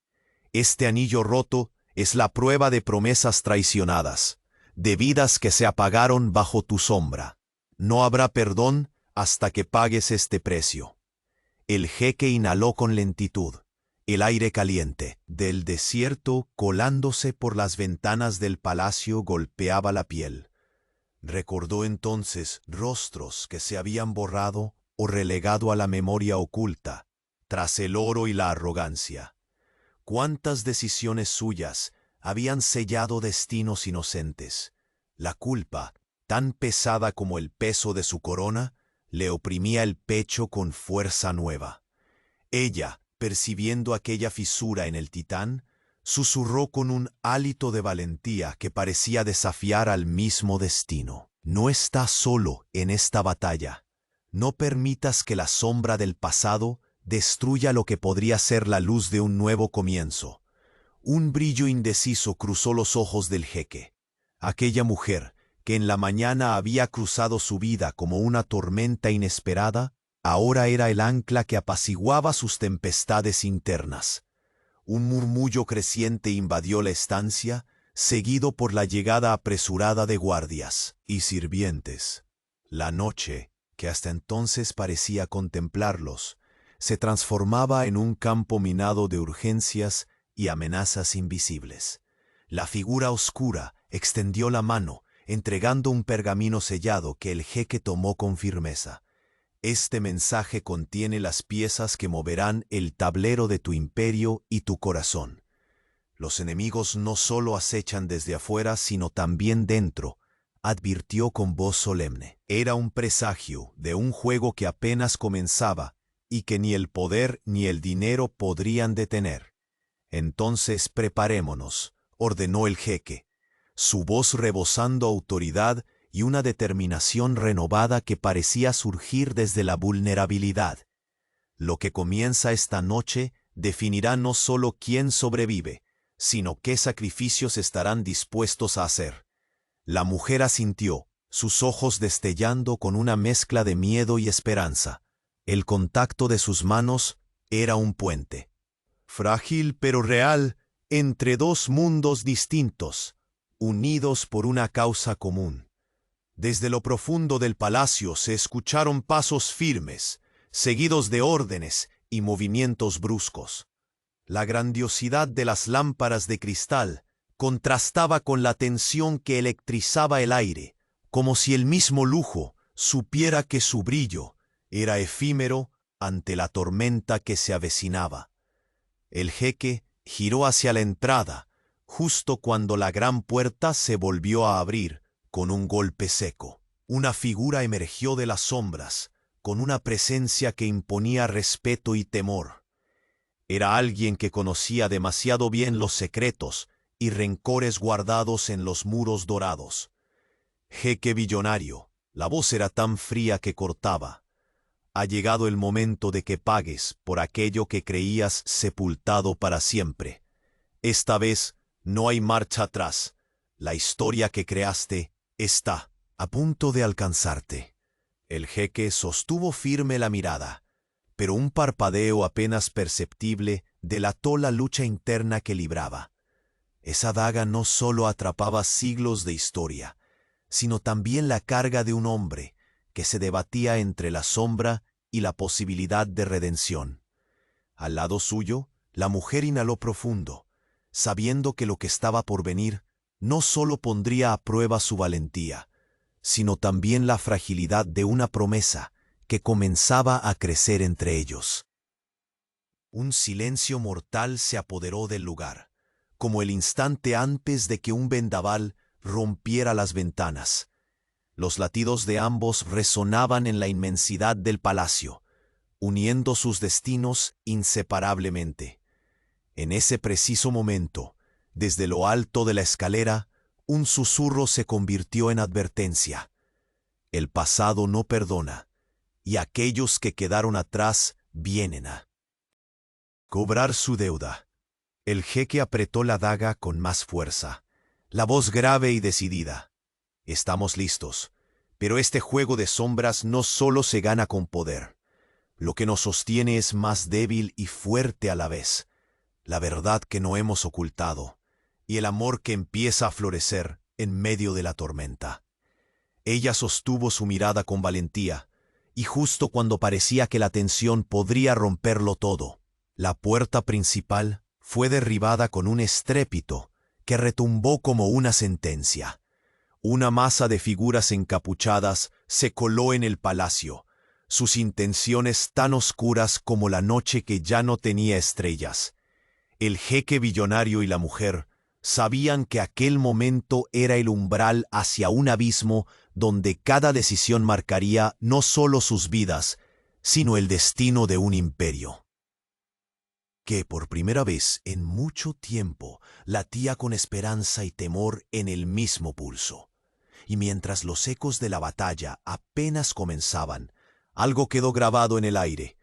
Este anillo roto es la prueba de promesas traicionadas, de vidas que se apagaron bajo tu sombra. No habrá perdón hasta que pagues este precio. El jeque inhaló con lentitud, el aire caliente del desierto colándose por las ventanas del palacio golpeaba la piel. Recordó entonces rostros que se habían borrado o relegado a la memoria oculta, tras el oro y la arrogancia. ¿Cuántas decisiones suyas habían sellado destinos inocentes? La culpa, tan pesada como el peso de su corona, le oprimía el pecho con fuerza nueva. Ella, percibiendo aquella fisura en el titán, susurró con un hálito de valentía que parecía desafiar al mismo destino. No estás solo en esta batalla. No permitas que la sombra del pasado destruya lo que podría ser la luz de un nuevo comienzo. Un brillo indeciso cruzó los ojos del jeque. Aquella mujer, que en la mañana había cruzado su vida como una tormenta inesperada, ahora era el ancla que apaciguaba sus tempestades internas. Un murmullo creciente invadió la estancia, seguido por la llegada apresurada de guardias y sirvientes. La noche, que hasta entonces parecía contemplarlos, se transformaba en un campo minado de urgencias y amenazas invisibles. La figura oscura extendió la mano, entregando un pergamino sellado que el jeque tomó con firmeza. Este mensaje contiene las piezas que moverán el tablero de tu imperio y tu corazón. Los enemigos no solo acechan desde afuera, sino también dentro, advirtió con voz solemne. Era un presagio de un juego que apenas comenzaba y que ni el poder ni el dinero podrían detener. Entonces preparémonos, ordenó el jeque, su voz rebosando autoridad y una determinación renovada que parecía surgir desde la vulnerabilidad. Lo que comienza esta noche definirá no solo quién sobrevive, sino qué sacrificios estarán dispuestos a hacer. La mujer asintió, sus ojos destellando con una mezcla de miedo y esperanza. El contacto de sus manos era un puente. Frágil pero real, entre dos mundos distintos, unidos por una causa común. Desde lo profundo del palacio se escucharon pasos firmes, seguidos de órdenes y movimientos bruscos. La grandiosidad de las lámparas de cristal contrastaba con la tensión que electrizaba el aire, como si el mismo lujo supiera que su brillo era efímero ante la tormenta que se avecinaba. El jeque giró hacia la entrada, justo cuando la gran puerta se volvió a abrir con un golpe seco. Una figura emergió de las sombras, con una presencia que imponía respeto y temor. Era alguien que conocía demasiado bien los secretos y rencores guardados en los muros dorados. Jeque billonario, la voz era tan fría que cortaba. Ha llegado el momento de que pagues por aquello que creías sepultado para siempre. Esta vez no hay marcha atrás. La historia que creaste está a punto de alcanzarte. El jeque sostuvo firme la mirada, pero un parpadeo apenas perceptible delató la lucha interna que libraba. Esa daga no solo atrapaba siglos de historia, sino también la carga de un hombre que se debatía entre la sombra y la posibilidad de redención. Al lado suyo, la mujer inhaló profundo, sabiendo que lo que estaba por venir no solo pondría a prueba su valentía, sino también la fragilidad de una promesa que comenzaba a crecer entre ellos. Un silencio mortal se apoderó del lugar, como el instante antes de que un vendaval rompiera las ventanas. Los latidos de ambos resonaban en la inmensidad del palacio, uniendo sus destinos inseparablemente. En ese preciso momento, desde lo alto de la escalera, un susurro se convirtió en advertencia. El pasado no perdona, y aquellos que quedaron atrás vienen a cobrar su deuda. El jeque apretó la daga con más fuerza, la voz grave y decidida. Estamos listos, pero este juego de sombras no solo se gana con poder. Lo que nos sostiene es más débil y fuerte a la vez. La verdad que no hemos ocultado, y el amor que empieza a florecer en medio de la tormenta. Ella sostuvo su mirada con valentía, y justo cuando parecía que la tensión podría romperlo todo, la puerta principal fue derribada con un estrépito que retumbó como una sentencia. Una masa de figuras encapuchadas se coló en el palacio, sus intenciones tan oscuras como la noche que ya no tenía estrellas. El jeque billonario y la mujer sabían que aquel momento era el umbral hacia un abismo donde cada decisión marcaría no solo sus vidas, sino el destino de un imperio que por primera vez en mucho tiempo latía con esperanza y temor en el mismo pulso. Y mientras los ecos de la batalla apenas comenzaban, algo quedó grabado en el aire: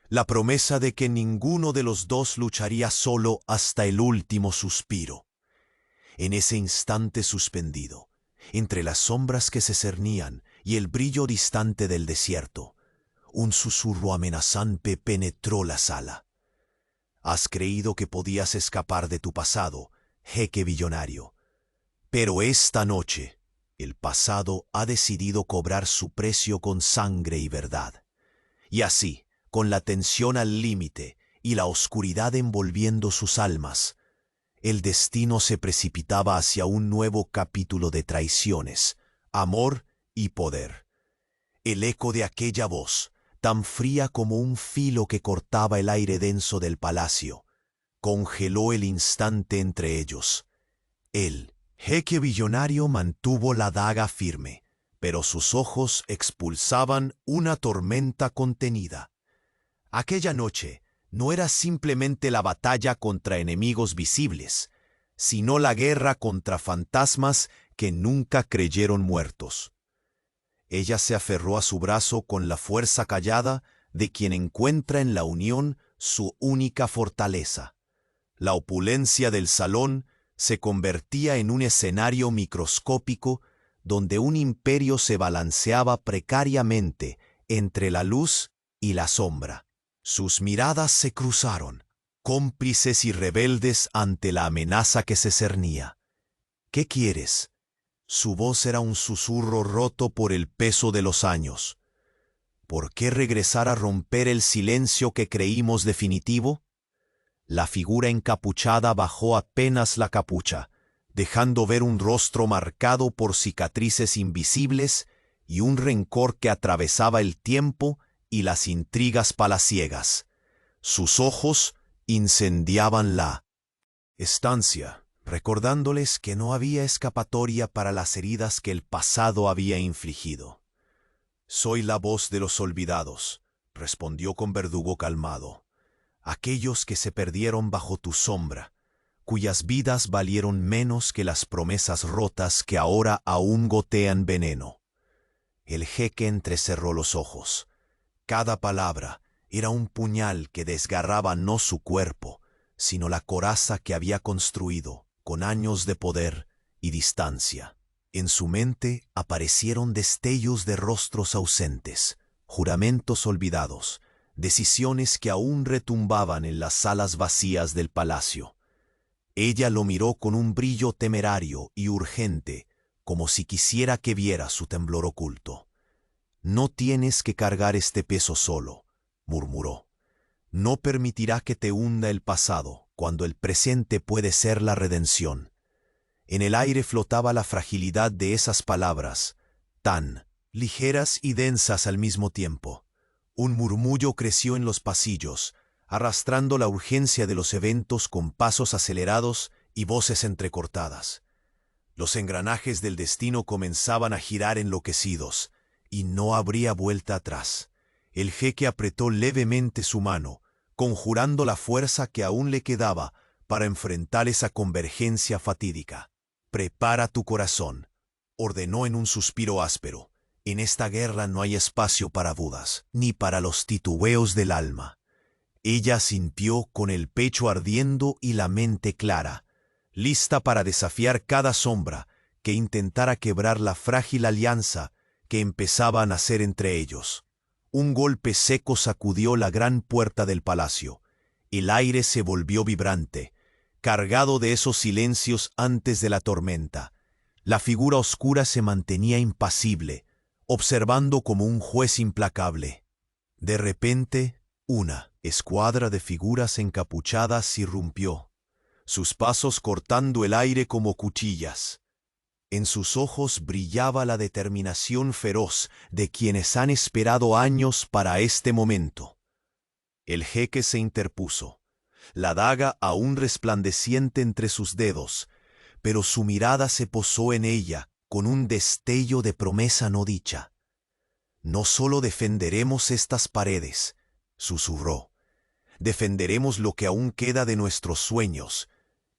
la promesa de que ninguno de los dos lucharía solo hasta el último suspiro. En ese instante suspendido, entre las sombras que se cernían y el brillo distante del desierto, un susurro amenazante penetró la sala. Has creído que podías escapar de tu pasado, jeque billonario. Pero esta noche, el pasado ha decidido cobrar su precio con sangre y verdad. Y así, con la tensión al límite y la oscuridad envolviendo sus almas, el destino se precipitaba hacia un nuevo capítulo de traiciones, amor y poder. El eco de aquella voz, tan fría como un filo que cortaba el aire denso del palacio, congeló el instante entre ellos. El jeque billonario mantuvo la daga firme, pero sus ojos expulsaban una tormenta contenida. Aquella noche no era simplemente la batalla contra enemigos visibles, sino la guerra contra fantasmas que nunca creyeron muertos. Ella se aferró a su brazo con la fuerza callada de quien encuentra en la unión su única fortaleza. La opulencia del salón se convertía en un escenario microscópico donde un imperio se balanceaba precariamente entre la luz y la sombra. Sus miradas se cruzaron, cómplices y rebeldes ante la amenaza que se cernía. ¿Qué quieres? Su voz era un susurro roto por el peso de los años. ¿Por qué regresar a romper el silencio que creímos definitivo? La figura encapuchada bajó apenas la capucha, dejando ver un rostro marcado por cicatrices invisibles y un rencor que atravesaba el tiempo y las intrigas palaciegas. Sus ojos incendiaban la estancia, recordándoles que no había escapatoria para las heridas que el pasado había infligido. «Soy la voz de los olvidados», respondió con verdugo calmado. «Aquellos que se perdieron bajo tu sombra, cuyas vidas valieron menos que las promesas rotas que ahora aún gotean veneno». El jeque entrecerró los ojos. Cada palabra era un puñal que desgarraba no su cuerpo, sino la coraza que había construido con años de poder y distancia. En su mente aparecieron destellos de rostros ausentes, juramentos olvidados, decisiones que aún retumbaban en las salas vacías del palacio. Ella lo miró con un brillo temerario y urgente, como si quisiera que viera su temblor oculto. «No tienes que cargar este peso solo», murmuró. «No permitirá que te hunda el pasado, cuando el presente puede ser la redención». En el aire flotaba la fragilidad de esas palabras, tan ligeras y densas al mismo tiempo. Un murmullo creció en los pasillos, arrastrando la urgencia de los eventos con pasos acelerados y voces entrecortadas. Los engranajes del destino comenzaban a girar enloquecidos, y no habría vuelta atrás. El jeque apretó levemente su mano, conjurando la fuerza que aún le quedaba para enfrentar esa convergencia fatídica. «Prepara tu corazón», ordenó en un suspiro áspero. «En esta guerra no hay espacio para dudas, ni para los titubeos del alma». Ella sintió con el pecho ardiendo y la mente clara, lista para desafiar cada sombra que intentara quebrar la frágil alianza que empezaba a nacer entre ellos. Un golpe seco sacudió la gran puerta del palacio. El aire se volvió vibrante, cargado de esos silencios antes de la tormenta. La figura oscura se mantenía impasible, observando como un juez implacable. De repente, una escuadra de figuras encapuchadas irrumpió, sus pasos cortando el aire como cuchillas. En sus ojos brillaba la determinación feroz de quienes han esperado años para este momento. El jeque se interpuso, la daga aún resplandeciente entre sus dedos, pero su mirada se posó en ella con un destello de promesa no dicha. «No solo defenderemos estas paredes», susurró, «defenderemos lo que aún queda de nuestros sueños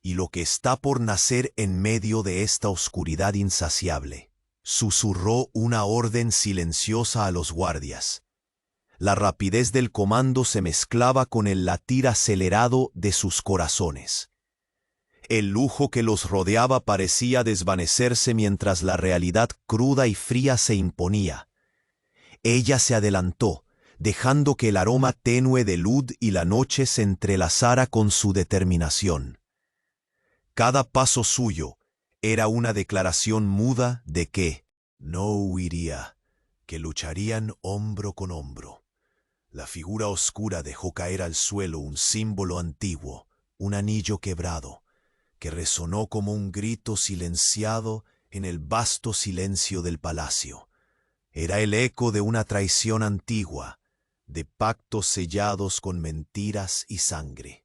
y lo que está por nacer en medio de esta oscuridad insaciable». Susurró una orden silenciosa a los guardias. La rapidez del comando se mezclaba con el latir acelerado de sus corazones. El lujo que los rodeaba parecía desvanecerse mientras la realidad cruda y fría se imponía. Ella se adelantó, dejando que el aroma tenue de luz y la noche se entrelazara con su determinación. Cada paso suyo era una declaración muda de que no huiría, que lucharían hombro con hombro. La figura oscura dejó caer al suelo un símbolo antiguo, un anillo quebrado, que resonó como un grito silenciado en el vasto silencio del palacio. Era el eco de una traición antigua, de pactos sellados con mentiras y sangre.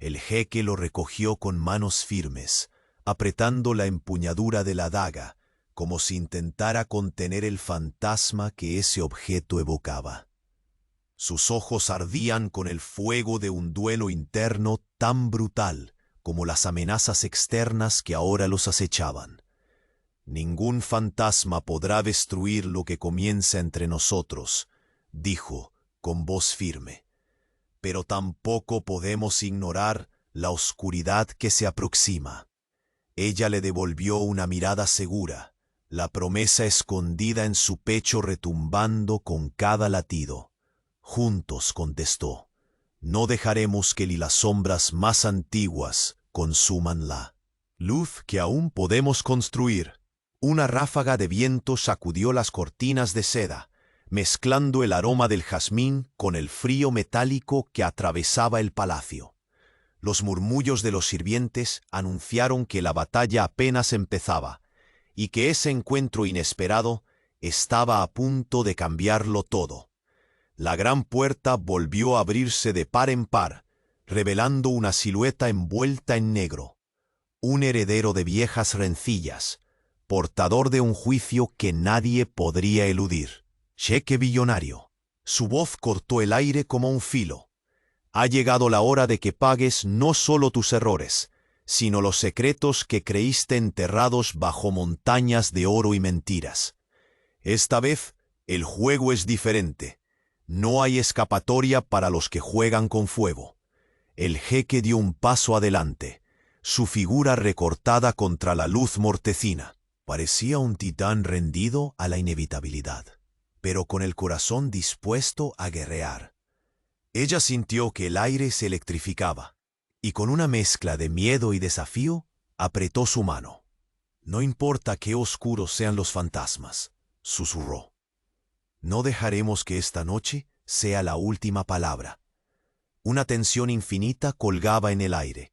El jeque lo recogió con manos firmes, apretando la empuñadura de la daga, como si intentara contener el fantasma que ese objeto evocaba. Sus ojos ardían con el fuego de un duelo interno tan brutal como las amenazas externas que ahora los acechaban. «Ningún fantasma podrá destruir lo que comienza entre nosotros», dijo con voz firme. «Pero tampoco podemos ignorar la oscuridad que se aproxima». Ella le devolvió una mirada segura, la promesa escondida en su pecho retumbando con cada latido. «Juntos», contestó, «no dejaremos que ni las sombras más antiguas consuman la luz que aún podemos construir». Una ráfaga de viento sacudió las cortinas de seda, mezclando el aroma del jazmín con el frío metálico que atravesaba el palacio. Los murmullos de los sirvientes anunciaron que la batalla apenas empezaba y que ese encuentro inesperado estaba a punto de cambiarlo todo. La gran puerta volvió a abrirse de par en par, revelando una silueta envuelta en negro, un heredero de viejas rencillas, portador de un juicio que nadie podría eludir. «Jeque billonario». Su voz cortó el aire como un filo. «Ha llegado la hora de que pagues no solo tus errores, sino los secretos que creíste enterrados bajo montañas de oro y mentiras. Esta vez el juego es diferente. No hay escapatoria para los que juegan con fuego. El jeque dio un paso adelante, su figura recortada contra la luz mortecina. Parecía un titán rendido a la inevitabilidad, pero con el corazón dispuesto a guerrear. Ella sintió que el aire se electrificaba, y con una mezcla de miedo y desafío, apretó su mano. «No importa qué oscuros sean los fantasmas», susurró. «No dejaremos que esta noche sea la última palabra». Una tensión infinita colgaba en el aire.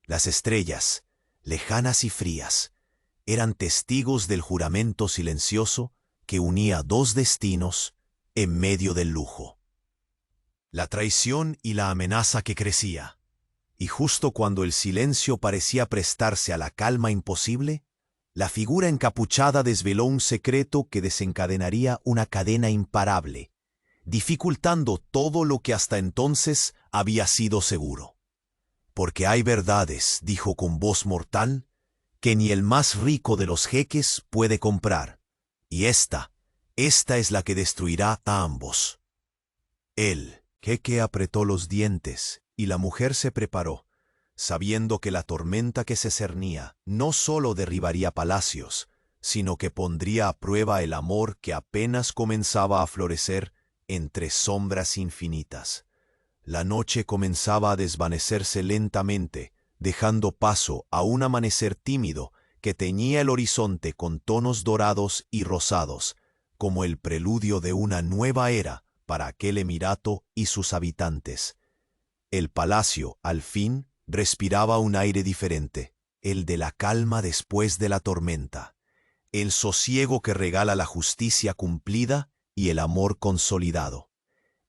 Las estrellas, lejanas y frías, eran testigos del juramento silencioso que unía dos destinos en medio del lujo. La traición y la amenaza que crecía. Y justo cuando el silencio parecía prestarse a la calma imposible, la figura encapuchada desveló un secreto que desencadenaría una cadena imparable, dificultando todo lo que hasta entonces había sido seguro. «Porque hay verdades», dijo con voz mortal, «que ni el más rico de los jeques puede comprar, y esta es la que destruirá a ambos». El jeque apretó los dientes y la mujer se preparó, sabiendo que la tormenta que se cernía no solo derribaría palacios, sino que pondría a prueba el amor que apenas comenzaba a florecer entre sombras infinitas. La noche comenzaba a desvanecerse lentamente, dejando paso a un amanecer tímido que teñía el horizonte con tonos dorados y rosados, como el preludio de una nueva era para aquel emirato y sus habitantes. El palacio, al fin, respiraba un aire diferente, el de la calma después de la tormenta, el sosiego que regala la justicia cumplida y el amor consolidado.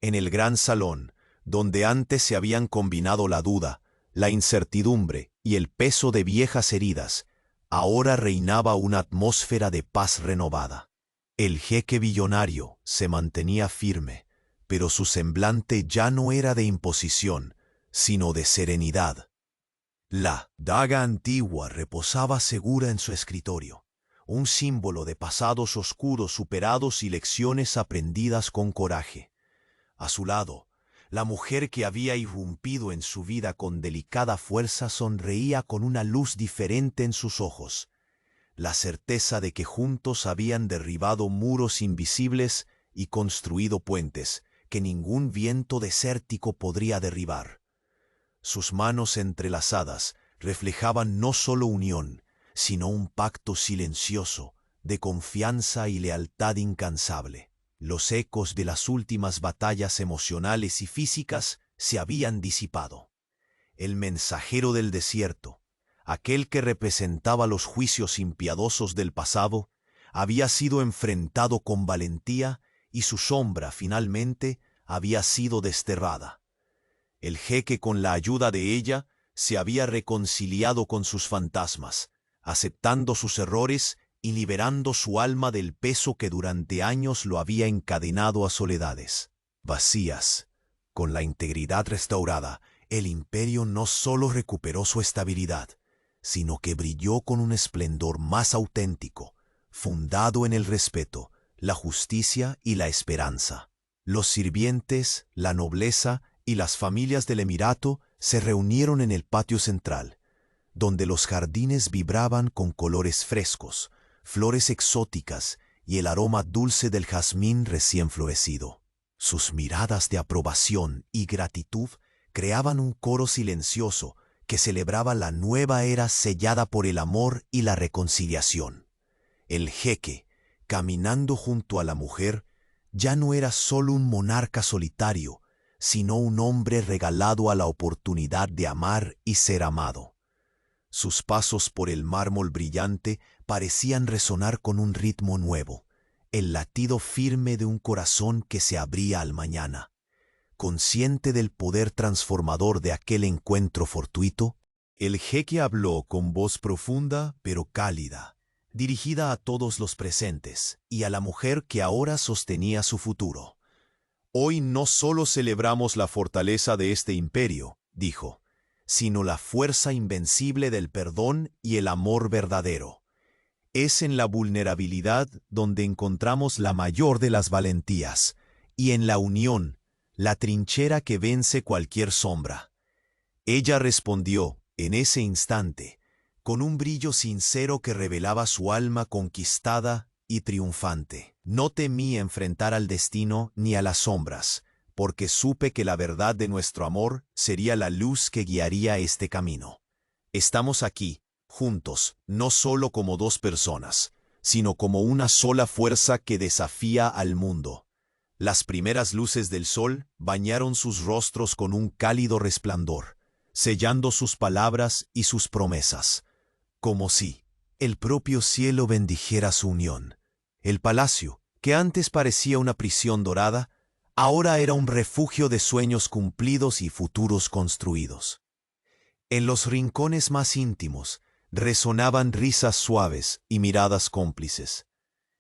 En el gran salón, donde antes se habían combinado la duda, la incertidumbre y el peso de viejas heridas, ahora reinaba una atmósfera de paz renovada. El jeque billonario se mantenía firme, pero su semblante ya no era de imposición, sino de serenidad. La daga antigua reposaba segura en su escritorio, un símbolo de pasados oscuros superados y lecciones aprendidas con coraje. A su lado, la mujer que había irrumpido en su vida con delicada fuerza sonreía con una luz diferente en sus ojos, la certeza de que juntos habían derribado muros invisibles y construido puentes que ningún viento desértico podría derribar. Sus manos entrelazadas reflejaban no solo unión, sino un pacto silencioso de confianza y lealtad incansable. Los ecos de las últimas batallas emocionales y físicas se habían disipado. El mensajero del desierto, aquel que representaba los juicios impiadosos del pasado, había sido enfrentado con valentía y su sombra finalmente había sido desterrada. El jeque, con la ayuda de ella, se había reconciliado con sus fantasmas, aceptando sus errores y liberando su alma del peso que durante años lo había encadenado a soledades vacías. Con la integridad restaurada, el imperio no solo recuperó su estabilidad, sino que brilló con un esplendor más auténtico, fundado en el respeto, la justicia y la esperanza. Los sirvientes, la nobleza y las familias del emirato se reunieron en el patio central, donde los jardines vibraban con colores frescos, flores exóticas y el aroma dulce del jazmín recién florecido. Sus miradas de aprobación y gratitud creaban un coro silencioso que celebraba la nueva era sellada por el amor y la reconciliación. El jeque, caminando junto a la mujer, ya no era solo un monarca solitario, sino un hombre regalado a la oportunidad de amar y ser amado. Sus pasos por el mármol brillante parecían resonar con un ritmo nuevo, el latido firme de un corazón que se abría al mañana. Consciente del poder transformador de aquel encuentro fortuito, el jeque habló con voz profunda pero cálida, dirigida a todos los presentes y a la mujer que ahora sostenía su futuro. «Hoy no solo celebramos la fortaleza de este imperio», dijo, «sino la fuerza invencible del perdón y el amor verdadero. Es en la vulnerabilidad donde encontramos la mayor de las valentías, y en la unión, la trinchera que vence cualquier sombra. Ella respondió, en ese instante, con un brillo sincero que revelaba su alma conquistada y triunfante. No temí enfrentar al destino ni a las sombras, porque supe que la verdad de nuestro amor sería la luz que guiaría este camino. Estamos aquí, juntos, no solo como dos personas, sino como una sola fuerza que desafía al mundo. Las primeras luces del sol bañaron sus rostros con un cálido resplandor, sellando sus palabras y sus promesas, como si el propio cielo bendijera su unión. El palacio, que antes parecía una prisión dorada, ahora era un refugio de sueños cumplidos y futuros construidos. En los rincones más íntimos resonaban risas suaves y miradas cómplices.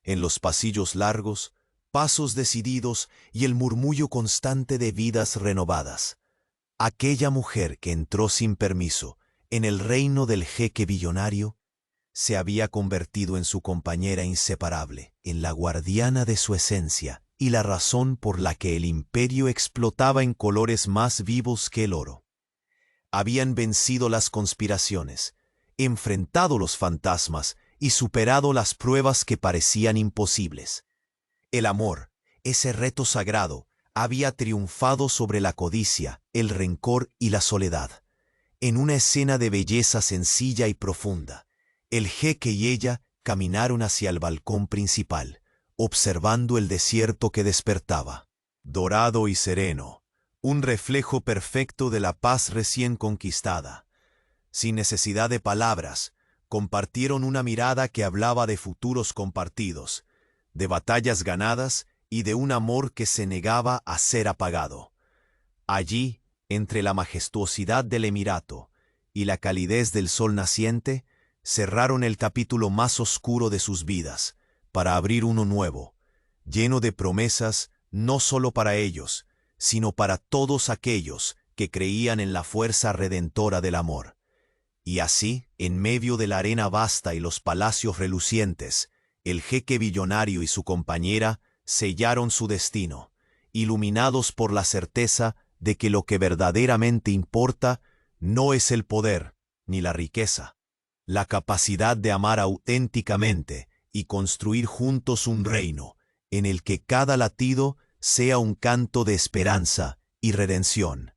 En los pasillos largos, pasos decididos y el murmullo constante de vidas renovadas. Aquella mujer que entró sin permiso en el reino del jeque billonario se había convertido en su compañera inseparable, en la guardiana de su esencia y la razón por la que el imperio explotaba en colores más vivos que el oro. Habían vencido las conspiraciones, enfrentado los fantasmas y superado las pruebas que parecían imposibles. El amor, ese reto sagrado, había triunfado sobre la codicia, el rencor y la soledad. En una escena de belleza sencilla y profunda, el jeque y ella caminaron hacia el balcón principal, observando el desierto que despertaba. Dorado y sereno, un reflejo perfecto de la paz recién conquistada. Sin necesidad de palabras, compartieron una mirada que hablaba de futuros compartidos, de batallas ganadas y de un amor que se negaba a ser apagado. Allí, entre la majestuosidad del Emirato y la calidez del sol naciente, cerraron el capítulo más oscuro de sus vidas, para abrir uno nuevo, lleno de promesas no solo para ellos, sino para todos aquellos que creían en la fuerza redentora del amor. Y así, en medio de la arena vasta y los palacios relucientes, el jeque billonario y su compañera sellaron su destino, iluminados por la certeza de que lo que verdaderamente importa no es el poder ni la riqueza, la capacidad de amar auténticamente y construir juntos un reino en el que cada latido sea un canto de esperanza y redención.